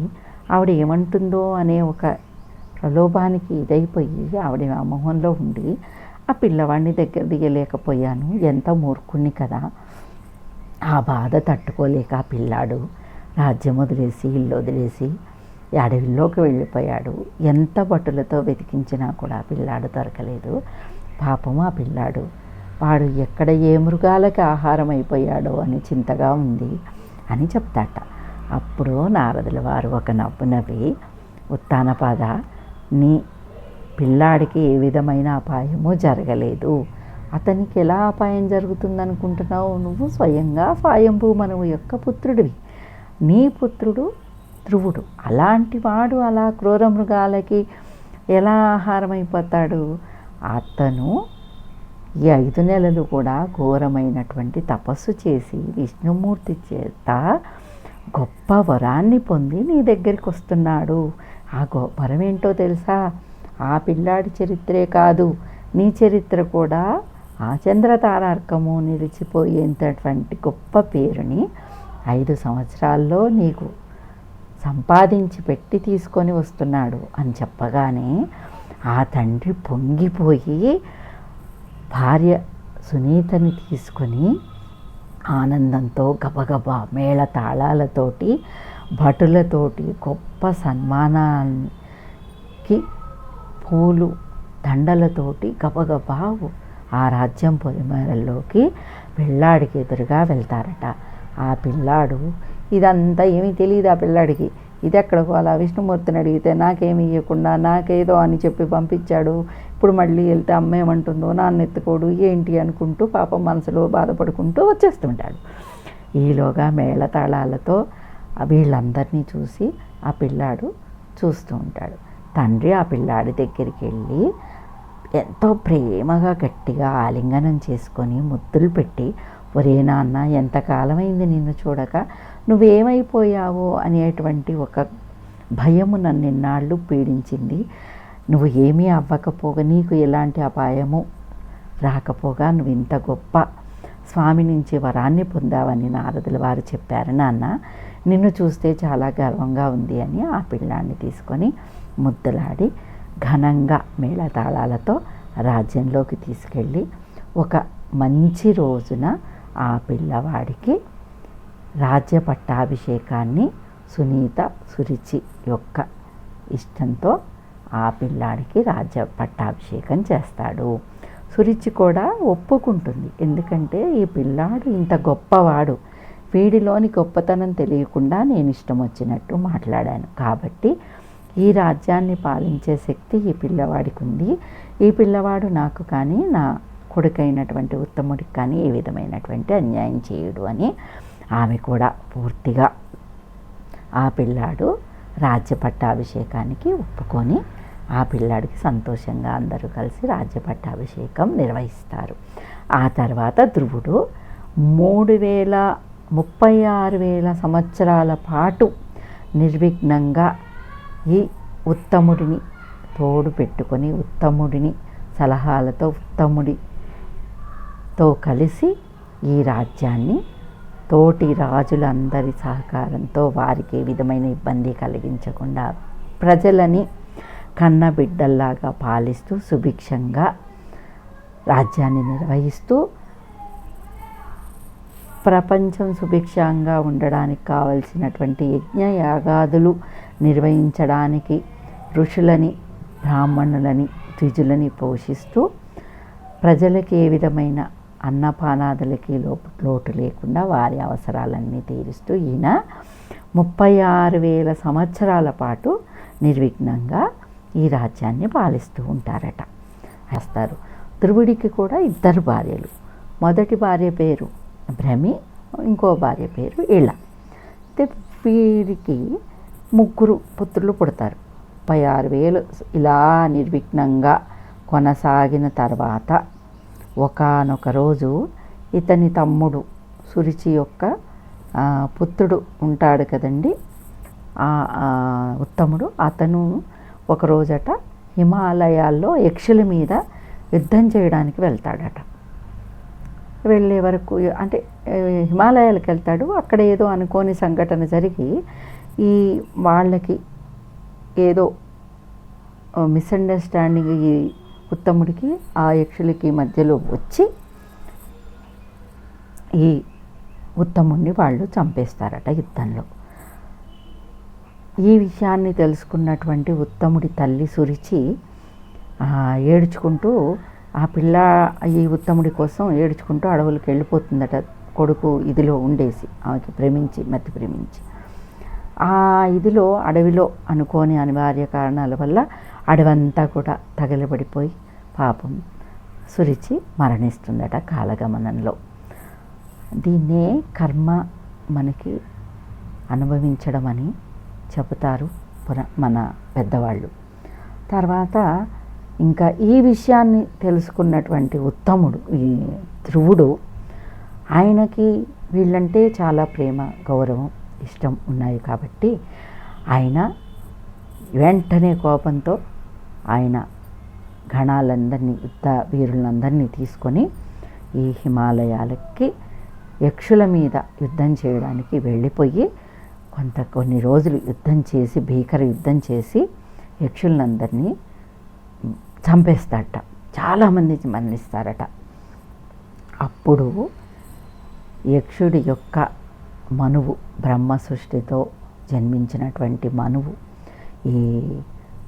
S1: ఆవిడ ఏమంటుందో అనే ఒక ప్రలోభానికి ఇదైపోయి ఆవిడ వ్యామోహంలో ఉండి ఆ పిల్లవాడిని దగ్గర దిగలేకపోయాను. ఎంత మూర్ఖుణ్ణి కదా. ఆ బాధ తట్టుకోలేక ఆ పిల్లాడు రాజ్యం వదిలేసి ఇల్లు వదిలేసి అడవిలోకి వెళ్ళిపోయాడు. ఎంత భటులతో వెతికించినా కూడా పిల్లాడు దొరకలేదు. పాపం ఆ పిల్లాడు, వాడు ఎక్కడ ఏ మృగాలకి ఆహారం అయిపోయాడో అని చింతగా ఉంది అని చెప్తాట. అప్పుడు నారదుల వారు ఒక నవ్వు నవ్వి, ఉత్తానపాద, నీ పిల్లాడికి ఏ విధమైన అపాయమూ జరగలేదు. అతనికి ఎలా అపాయం జరుగుతుందనుకుంటున్నావు? నువ్వు స్వయంగా స్వయంభూమనువు యొక్క పుత్రుడివి. నీ పుత్రుడు ధ్రువుడు. అలాంటి వాడు అలా క్రూర మృగాలకి ఎలా ఆహారం అయిపోతాడు? అతను ఈ 5 నెలలు కూడా ఘోరమైనటువంటి తపస్సు చేసి విష్ణుమూర్తి చేత గొప్ప వరాన్ని పొంది నీ దగ్గరికి వస్తున్నాడు. ఆ వరం ఏంటో తెలుసా? ఆ పిల్లాడి చరిత్రే కాదు, నీ చరిత్ర కూడా ఆ చంద్రతారార్కము నిలిచిపోయేటటువంటి గొప్ప పేరుని 5 సంవత్సరాల్లో నీకు సంపాదించి పెట్టి తీసుకొని వస్తున్నాడు అని చెప్పగానే ఆ తండ్రి పొంగిపోయి భార్య సునీతని తీసుకొని ఆనందంతో గబగబా మేళ తాళాలతోటి భటులతోటి గొప్ప సన్మానానికి పూలు దండలతోటి గబగబా ఆ రాజ్యం పొలిమేరల్లోకి పిల్లాడికి ఎదురుగా వెళ్తారట. ఆ పిల్లాడు ఇదంతా ఏమీ తెలియదు. ఆ పిల్లాడికి ఇది ఎక్కడికో అలా విష్ణుమూర్తిని అడిగితే నాకేమి ఇవ్వకుండా నాకేదో అని చెప్పి పంపించాడు. ఇప్పుడు మళ్ళీ వెళ్తే అమ్మేమంటుందో, నాన్న ఎత్తుకోడు ఏంటి అనుకుంటూ పాపం మనసులో బాధపడుకుంటూ వచ్చేస్తుంటాడు. ఈలోగా మేళతాళాలతో వీళ్ళందరినీ చూసి ఆ పిల్లాడు చూస్తూ ఉంటాడు. తండ్రి ఆ పిల్లాడి దగ్గరికి వెళ్ళి ఎంతో ప్రేమగా గట్టిగా ఆలింగనం చేసుకొని ముద్దులు పెట్టి, ఒరే నాన్న, ఎంతకాలమైంది నిన్ను చూడక, నువ్వేమైపోయావో అనేటువంటి ఒక భయము నన్ను ఇన్నాళ్ళు పీడించింది. నువ్వు ఏమీ అవ్వకపోగా, నీకు ఎలాంటి అపాయము రాకపోగా నువ్వు ఇంత గొప్ప స్వామి నుంచి వరాన్ని పొందావని నారదుల వారు చెప్పారు నాన్న. నిన్ను చూస్తే చాలా గర్వంగా ఉంది అని ఆ పిల్లాన్ని తీసుకొని ముద్దులాడి ఘనంగా మేళతాళాలతో రాజ్యంలోకి తీసుకెళ్ళి ఒక మంచి రోజున ఆ పిల్లవాడికి రాజ్య పట్టాభిషేకాన్ని సునీత సురుచి యొక్క ఇష్టంతో ఆ పిల్లాడికి రాజ్య పట్టాభిషేకం చేస్తాడు. సురుచి కూడా ఒప్పుకుంటుంది. ఎందుకంటే ఈ పిల్లాడు ఇంత గొప్పవాడు, వీడిలోని గొప్పతనం తెలియకుండా నేను ఇష్టం వచ్చినట్టు మాట్లాడాను కాబట్టి ఈ రాజ్యాన్ని పాలించే శక్తి ఈ పిల్లవాడికి ఉంది. ఈ పిల్లవాడు నాకు కానీ నా కొడుకైనటువంటి ఉత్తముడికి కానీ ఏ విధమైనటువంటి అన్యాయం చేయడు అని ఆమె కూడా పూర్తిగా ఆ పిల్లాడు రాజ్య పట్టాభిషేకానికి ఒప్పుకొని ఆ పిల్లాడికి సంతోషంగా అందరూ కలిసి రాజ్య పట్టాభిషేకం నిర్వహిస్తారు. ఆ తర్వాత ధ్రువుడు 36,000 సంవత్సరాల పాటు నిర్విఘ్నంగా ఈ ఉత్తముడిని తోడు పెట్టుకొని, ఉత్తముడిని సలహాలతో, ఉత్తముడితో కలిసి ఈ రాజ్యాన్ని తోటి రాజులందరి సహకారంతో వారికి ఏ విధమైన ఇబ్బంది కలిగించకుండా ప్రజలని కన్న బిడ్డల్లాగా పాలిస్తూ సుభిక్షంగా రాజ్యాన్ని నిర్వహిస్తూ ప్రపంచం సుభిక్షంగా ఉండడానికి కావలసినటువంటి యజ్ఞయాగాదులు నిర్వహించడానికి ఋషులని, బ్రాహ్మణులని, ద్విజులని పోషిస్తూ ప్రజలకి ఏ విధమైన అన్నపానాదులకి లోటు లేకుండా వారి అవసరాలన్నీ తీరుస్తూ ఈయన 36,000 సంవత్సరాల పాటు నిర్విఘ్నంగా ఈ రాజ్యాన్ని పాలిస్తూ ఉంటారట. ధ్రువుడికి కూడా 2 భార్యలు. మొదటి భార్య పేరు భ్రమి, ఇంకో భార్య పేరు ఇళ. అయితే వీరికి 3 పుత్రులు పుడతారు. 36 ఇలా నిర్విఘ్నంగా కొనసాగిన తర్వాత ఒకానొక రోజు ఇతని తమ్ముడు సురుచి యొక్క పుత్రుడు ఉంటాడు కదండి, ఉత్తముడు. అతను ఒకరోజట హిమాలయాల్లో యక్షుల మీద యుద్ధం చేయడానికి వెళ్తాడట. వెళ్ళే వరకు అంటే హిమాలయాలకు వెళ్తాడు. అక్కడ ఏదో అనుకోని సంఘటన జరిగి ఈ వాళ్ళకి ఏదో మిస్అండర్స్టాండింగ్ ఈ ఉత్తముడికి ఆ యక్షులకి మధ్యలో వచ్చి ఈ ఉత్తముడిని వాళ్ళు చంపేస్తారట యుద్ధంలో. ఈ విషయాన్ని తెలుసుకున్నటువంటి ఉత్తముడి తల్లి సురుచి ఏడ్చుకుంటూ ఈ ఉత్తముడి కోసం ఏడ్చుకుంటూ అడవులకు వెళ్ళిపోతుందట. కొడుకు ఇదిలో ఉండేసి ఆమెకి మతి ప్రేమించి ఆ ఇదిలో అడవిలో అనుకోని అనివార్య కారణాల వల్ల అడవంతా కూడా తగలబడిపోయి పాపం సురుచి మరణిస్తుందట కాలగమనంలో. దీన్నే కర్మ మనకి అనుభవించడం అని చెబుతారు మన పెద్దవాళ్ళు. తర్వాత ఇంకా ఈ విషయాన్ని తెలుసుకున్నటువంటి ఉత్తముడు ఈ ధ్రువుడు, ఆయనకి వీళ్ళంటే చాలా ప్రేమ, గౌరవం, ఇష్టం ఉన్నాయి కాబట్టి ఆయన వెంటనే కోపంతో ఆయన గణాలందరినీ, యుద్ధ వీరులందరినీ తీసుకొని ఈ హిమాలయాలకి యక్షుల మీద యుద్ధం చేయడానికి వెళ్ళిపోయి కొన్ని రోజులు యుద్ధం చేసి, భీకర యుద్ధం చేసి యక్షులందరినీ చంపేస్తాడట. చాలామంది మరణిస్తారట. అప్పుడు యక్షుడి యొక్క మనువు, బ్రహ్మ సృష్టితో జన్మించినటువంటి మనువు, ఈ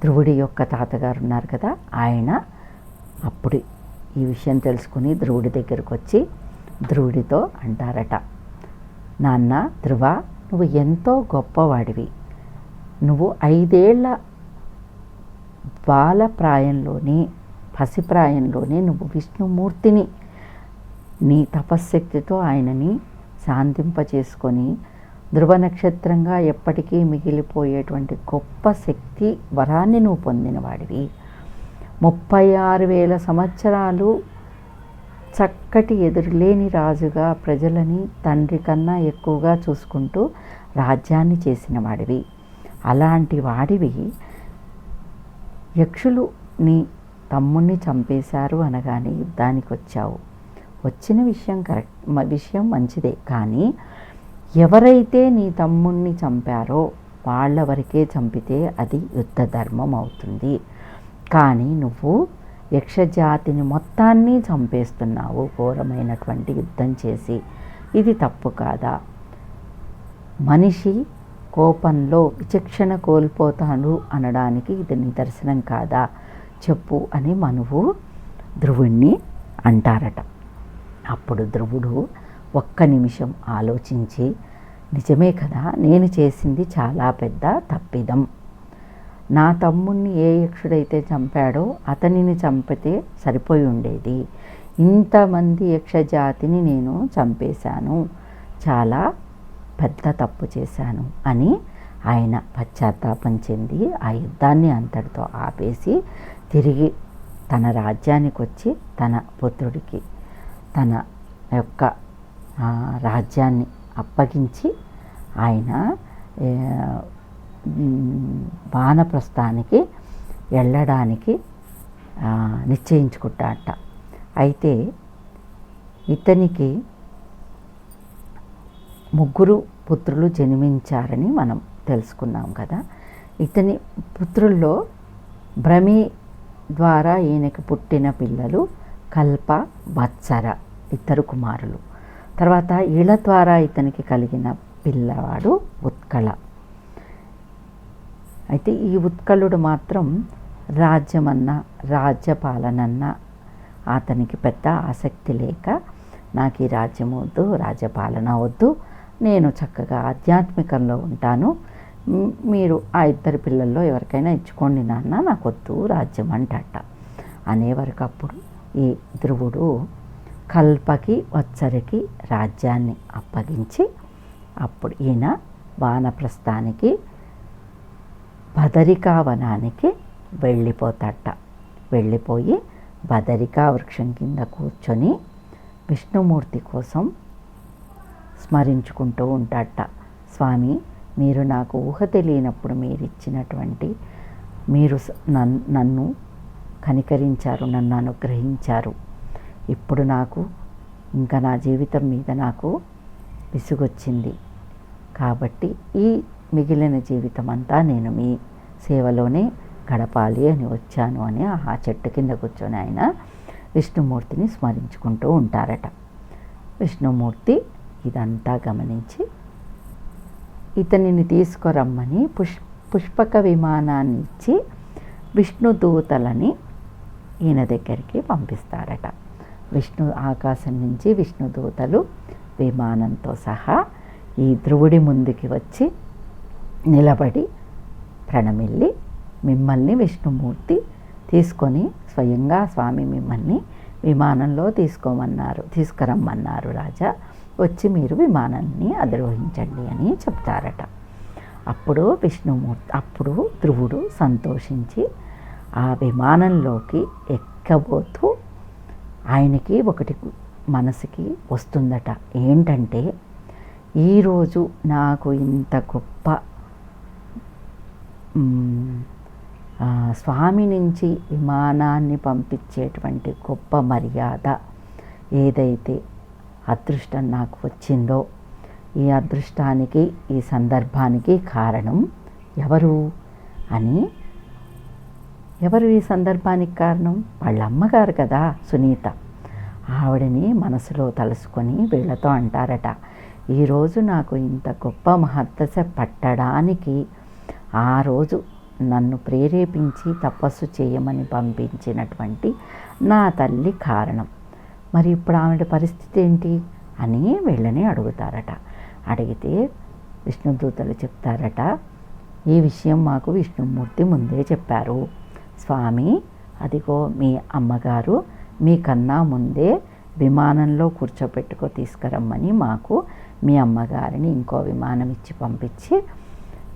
S1: ధ్రువుడి యొక్క తాతగారు ఉన్నారు కదా, ఆయన అప్పుడు ఈ విషయం తెలుసుకుని ధ్రువుడి దగ్గరకు వచ్చి ధ్రువుడితో అంటారట, నాన్న ధ్రువ, నువ్వు ఎంతో గొప్పవాడివి. నువ్వు 5 ఏళ్ల బాలప్రాయంలోనే, పసిప్రాయంలోనే నువ్వు విష్ణుమూర్తిని నీ తపశ్శక్తితో ఆయనని శాంతింపచేసుకొని ధ్రువ నక్షత్రంగా ఎప్పటికీ మిగిలిపోయేటువంటి గొప్ప శక్తి వరాన్ని నువ్వు పొందినవాడివి. 36,000 సంవత్సరాలు చక్కటి ఎదురులేని రాజుగా ప్రజలని తండ్రి కన్నా ఎక్కువగా చూసుకుంటూ రాజ్యాన్ని చేసిన వాడివి. అలాంటి వాడివి యక్షులు నీ తమ్ముణ్ణి చంపేశారు అనగానే యుద్ధానికి వచ్చావు. వచ్చిన విషయం విషయం మంచిదే, కానీ ఎవరైతే నీ తమ్ముణ్ణి చంపారో వాళ్ళ వరకే చంపితే అది యుద్ధ ధర్మం అవుతుంది. కానీ నువ్వు యక్షజాతిని మొత్తాన్ని చంపేస్తున్నావు ఘోరమైనటువంటి యుద్ధం చేసి. ఇది తప్పు కాదా? మనిషి కోపంలో విచక్షణ కోల్పోతాడు అనడానికి ఇది నిదర్శనం కాదా? చెప్పు అని మనువు ధ్రువుణ్ణి అంటారట. అప్పుడు ధ్రువుడు ఒక్క నిమిషం ఆలోచించి, నిజమే కదా, నేను చేసింది చాలా పెద్ద తప్పిదం. నా తమ్ముణ్ణి ఏ యక్షుడైతే చంపాడో అతనిని చంపితే సరిపోయి ఉండేది. ఇంతమంది యక్షజాతిని నేను చంపేశాను, చాలా పెద్ద తప్పు చేశాను అని ఆయన పశ్చాత్తాపం చెంది ఆ యుద్ధాన్ని అంతటితో ఆపేసి తిరిగి తన రాజ్యానికి వచ్చి తన పుత్రుడికి తన యొక్క రాజ్యాన్ని అప్పగించి ఆయన వానప్రస్థానికి వెళ్ళడానికి నిశ్చయించుకుంటాడట. అయితే ఇతనికి 3 పుత్రులు జన్మించారని మనం తెలుసుకున్నాం కదా. ఇతని పుత్రుల్లో భ్రమి ద్వారా ఈయనకి పుట్టిన పిల్లలు కల్ప, వత్సర, 2 కుమారులు. తర్వాత ఇళ ద్వారా ఇతనికి కలిగిన పిల్లవాడు ఉత్కళ. అయితే ఈ ఉత్కళుడు మాత్రం రాజ్యమన్నా రాజ్యపాలనన్నా అతనికి పెద్ద ఆసక్తి లేక, నాకు ఈ రాజ్యం వద్దు, రాజ్యపాలన వద్దు, నేను చక్కగా ఆధ్యాత్మికంలో ఉంటాను, మీరు ఆ 2 పిల్లల్లో ఎవరికైనా ఇచ్చుకోండి నాన్న, నాకు వద్దు రాజ్యం అంటట. అనేవరకు అప్పుడు ఈ ధ్రువుడు కల్పకి వత్సరికి రాజ్యాన్ని అప్పగించి అప్పుడు ఈయన వానప్రస్థానికి బదరికావనానికి వెళ్ళిపోతాట. వెళ్ళిపోయి బదరికా వృక్షం కింద కూర్చొని విష్ణుమూర్తి కోసం స్మరించుకుంటూ ఉంటాట. స్వామి, మీరు నాకు ఊహ తెలియనప్పుడు మీరు ఇచ్చినటువంటి మీరు నన్ను కనికరించారు, నన్ను అనుగ్రహించారు. ఇప్పుడు నాకు ఇంకా నా జీవితం మీద నాకు విసుగొచ్చింది. కాబట్టి ఈ మిగిలిన జీవితం అంతా నేను మీ సేవలోనే గడపాలి అని వచ్చాను అని ఆ చెట్టు కింద కూర్చొని ఆయన విష్ణుమూర్తిని స్మరించుకుంటూ ఉంటారట. విష్ణుమూర్తి ఇదంతా గమనించి ఇతనిని తీసుకురమ్మని పుష్పక విమానాన్ని ఇచ్చి విష్ణుదూతలని ఈయన దగ్గరికి పంపిస్తారట. ఆకాశం నుంచి విష్ణుదూతలు విమానంతో సహా ఈ ధ్రువుడి ముందుకి వచ్చి నిలబడి ప్రణమిల్లి, మిమ్మల్ని విష్ణుమూర్తి తీసుకొని స్వయంగా స్వామి మిమ్మల్ని విమానంలో తీసుకురమ్మన్నారు రాజా, వచ్చి మీరు విమానాన్ని అధిరోహించండి అని చెప్తారట. అప్పుడు ధ్రువుడు సంతోషించి ఆ విమానంలోకి ఎక్కబోతూ ఆయనకి ఒకటి మనసుకి వస్తుందట. ఏంటంటే, ఈరోజు నాకు ఇంత గొప్ప స్వామి నుంచి విమానాన్ని పంపించేటువంటి గొప్ప మర్యాద ఏదైతే అదృష్టం నాకు వచ్చిందో, ఈ అదృష్టానికి ఈ సందర్భానికి కారణం ఎవరు ఈ సందర్భానికి కారణం? వాళ్ళ అమ్మగారు కదా, సునీత. ఆవిడని మనసులో తలుసుకొని వీళ్ళతో అంటారట, ఈరోజు నాకు ఇంత గొప్ప మహర్దశ పట్టడానికి ఆ రోజు నన్ను ప్రేరేపించి తపస్సు చేయమని పంపించినటువంటి నా తల్లి కారణం. మరి ఇప్పుడు ఆవిడ పరిస్థితి ఏంటి అని వీళ్ళని అడుగుతారట. అడిగితే విష్ణుదూతలు చెప్తారట, ఈ విషయం మాకు విష్ణుమూర్తి ముందే చెప్పారు. స్వామి, అదిగో మీ అమ్మగారు మీకన్నా ముందే విమానంలో తీసుకురమ్మని మాకు మీ అమ్మగారిని ఇంకో విమానం ఇచ్చి పంపించి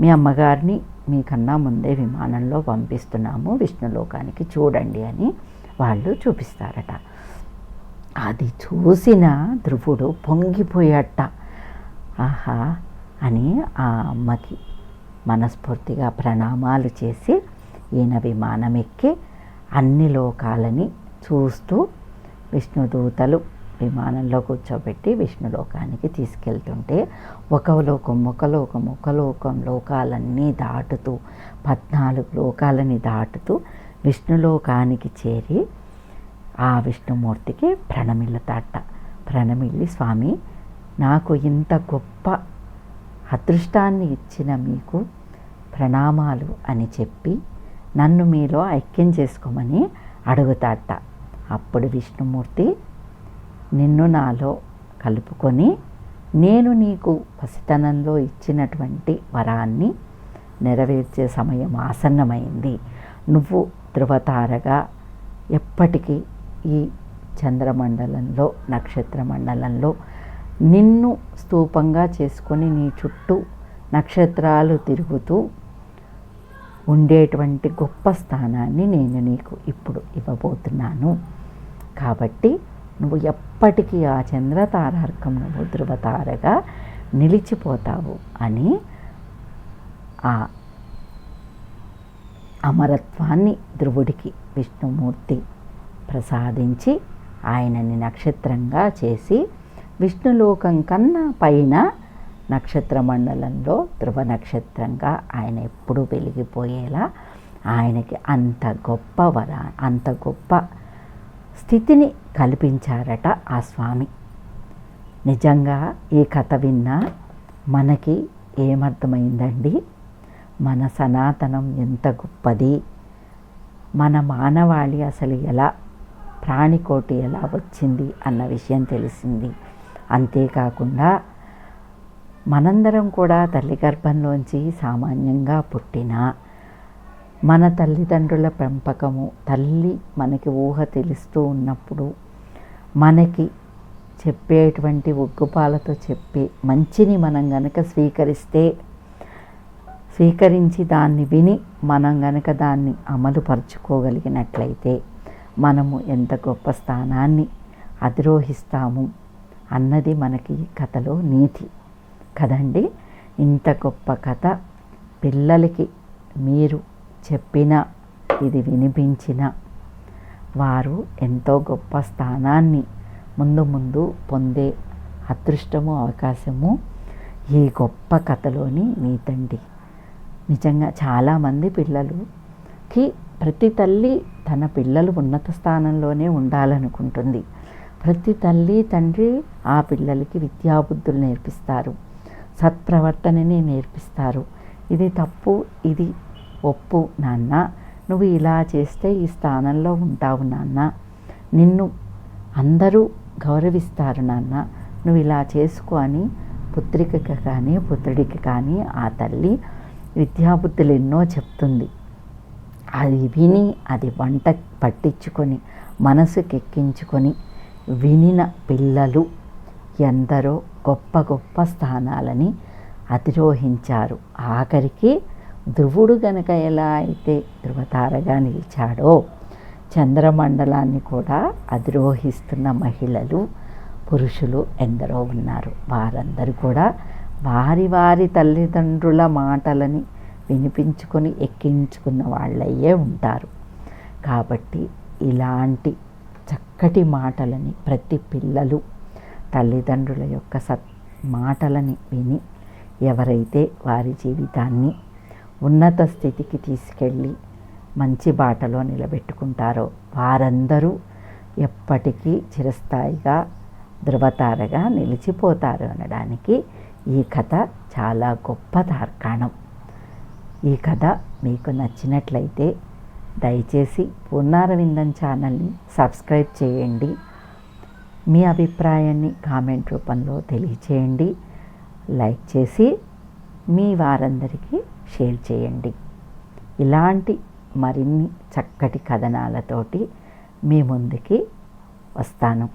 S1: మీ అమ్మగారిని మీకన్నా ముందే విమానంలో పంపిస్తున్నాము విష్ణులోకానికి, చూడండి అని వాళ్ళు చూపిస్తారట. అది చూసిన ధ్రువుడు పొంగిపోయాట. ఆహా అని ఆ అమ్మకి మనస్ఫూర్తిగా ప్రణామాలు చేసి ఈయన విమానం ఎక్కి అన్ని లోకాలని చూస్తూ విష్ణుదూతలు విమానంలో కూర్చోబెట్టి విష్ణులోకానికి తీసుకెళ్తుంటే ఒక లోకం లోకాలన్నీ దాటుతూ 14 లోకాలని దాటుతూ విష్ణులోకానికి చేరి ఆ విష్ణుమూర్తికి ప్రణమిల్లి, స్వామి, నాకు ఇంత గొప్ప అదృష్టాన్ని ఇచ్చిన మీకు ప్రణామాలు అని చెప్పి నన్ను మీలో ఐక్యం చేసుకోమని అడుగుతాట. అప్పుడు విష్ణుమూర్తి, నిన్ను నాలో కలుపుకొని నేను నీకు పసితనంలో ఇచ్చినటువంటి వరాన్ని నెరవేర్చే సమయం ఆసన్నమైంది. నువ్వు ధృవతారగా ఎప్పటికీ ఈ చంద్రమండలంలో నక్షత్ర మండలంలో నిన్ను స్తూపంగా చేసుకొని నీ చుట్టూ నక్షత్రాలు తిరుగుతూ ఉండేటువంటి గొప్ప స్థానాన్ని నేను నీకు ఇప్పుడు ఇవ్వబోతున్నాను. కాబట్టి నువ్వు ఎప్పటికీ ఆ చంద్రతారార్కం నువ్వు ధృవతారగా నిలిచిపోతావు అని ఆ అమరత్వాన్ని ధ్రువుడికి విష్ణుమూర్తి ప్రసాదించి ఆయనని నక్షత్రంగా చేసి విష్ణులోకం కన్నా పైన నక్షత్ర మండలంలో ధ్రువ నక్షత్రంగా ఆయన ఎప్పుడూ వెలిగిపోయేలా ఆయనకి అంత గొప్ప స్థితిని కల్పించారట ఆ స్వామి. నిజంగా ఈ కథ విన్నా మనకి ఏమర్థమైందండి? మన సనాతనం ఎంత గొప్పది, మన మానవాళి అసలు ఎలా, ప్రాణికోటి ఎలా వచ్చింది అన్న విషయం తెలిసింది. అంతేకాకుండా మనందరం కూడా తల్లి గర్భంలోంచి సామాన్యంగా పుట్టిన మన తల్లిదండ్రుల పెంపకము, తల్లి మనకి ఊహ తెలుస్తూ ఉన్నప్పుడు మనకి చెప్పేటువంటి ఉగ్గుపాలతో చెప్పి మంచిని మనం గనక స్వీకరించి దాన్ని విని మనం గనక దాన్ని అమలు పరుచుకోగలిగినట్లయితే మనము ఎంత గొప్ప స్థానాన్ని అధిరోహిస్తాము అన్నది మనకి ఈ కథలో నీతి కదండి. ఇంత గొప్ప కథ పిల్లలకి మీరు చెప్పిన, ఇది వినిపించిన వారు ఎంతో గొప్ప స్థానాన్ని ముందు ముందు పొందే అదృష్టము, అవకాశము ఈ గొప్ప కథలోని నీతండి. నిజంగా చాలామంది పిల్లలకి ప్రతి తల్లి తన పిల్లలు ఉన్నత స్థానంలోనే ఉండాలనుకుంటుంది. ప్రతి తల్లి తండ్రి ఆ పిల్లలకి విద్యాబుద్ధులు నేర్పిస్తారు, సత్ప్రవర్తనని నేర్పిస్తారు. ఇది తప్పు, ఇది ఒప్పు నాన్న, నువ్వు ఇలా చేస్తే ఈ స్థానంలో ఉంటావు నాన్న, నిన్ను అందరూ గౌరవిస్తారు నాన్న, నువ్వు ఇలా చేసుకో అని పుత్రికకి కానీ పుత్రుడికి కానీ ఆ తల్లి విద్యాబుద్ధులు ఎన్నో చెప్తుంది. అది విని అది వంట పట్టించుకొని మనసుకెక్కించుకొని వినిన పిల్లలు ఎందరో గొప్ప గొప్ప స్థానాలని అధిరోహించారు. ఆఖరికి ధ్రువుడు గనక ఎలా అయితే ధృవతారగా నిలిచాడో చంద్రమండలాన్ని కూడా అధిరోహిస్తున్న మహిళలు, పురుషులు ఎందరో ఉన్నారు. వారందరూ కూడా వారి వారి తల్లిదండ్రుల మాటలని వినిపించుకొని ఎక్కించుకున్న వాళ్ళయ్యే ఉంటారు. కాబట్టి ఇలాంటి చక్కటి మాటలని ప్రతి పిల్లలు తల్లిదండ్రుల యొక్క మాటలని విని ఎవరైతే వారి జీవితాన్ని ఉన్నత స్థితికి తీసుకెళ్ళి మంచి బాటలో నిలబెట్టుకుంటారో వారందరూ ఎప్పటికీ చిరస్థాయిగా ధృవతారగా నిలిచిపోతారు అనడానికి ఈ కథ చాలా గొప్ప తార్కాణం. ఈ కథ మీకు నచ్చినట్లయితే దయచేసి పూర్ణారవిందం ఛానల్ని సబ్స్క్రైబ్ చేయండి. మీ అభిప్రాయాన్ని కామెంట్ రూపంలో తెలియచేయండి. లైక్ చేసి మీ వారందరికీ షేర్ చేయండి. ఇలాంటి మరిన్ని చక్కటి కథనాలతోటి మీ ముందుకి వస్తాను.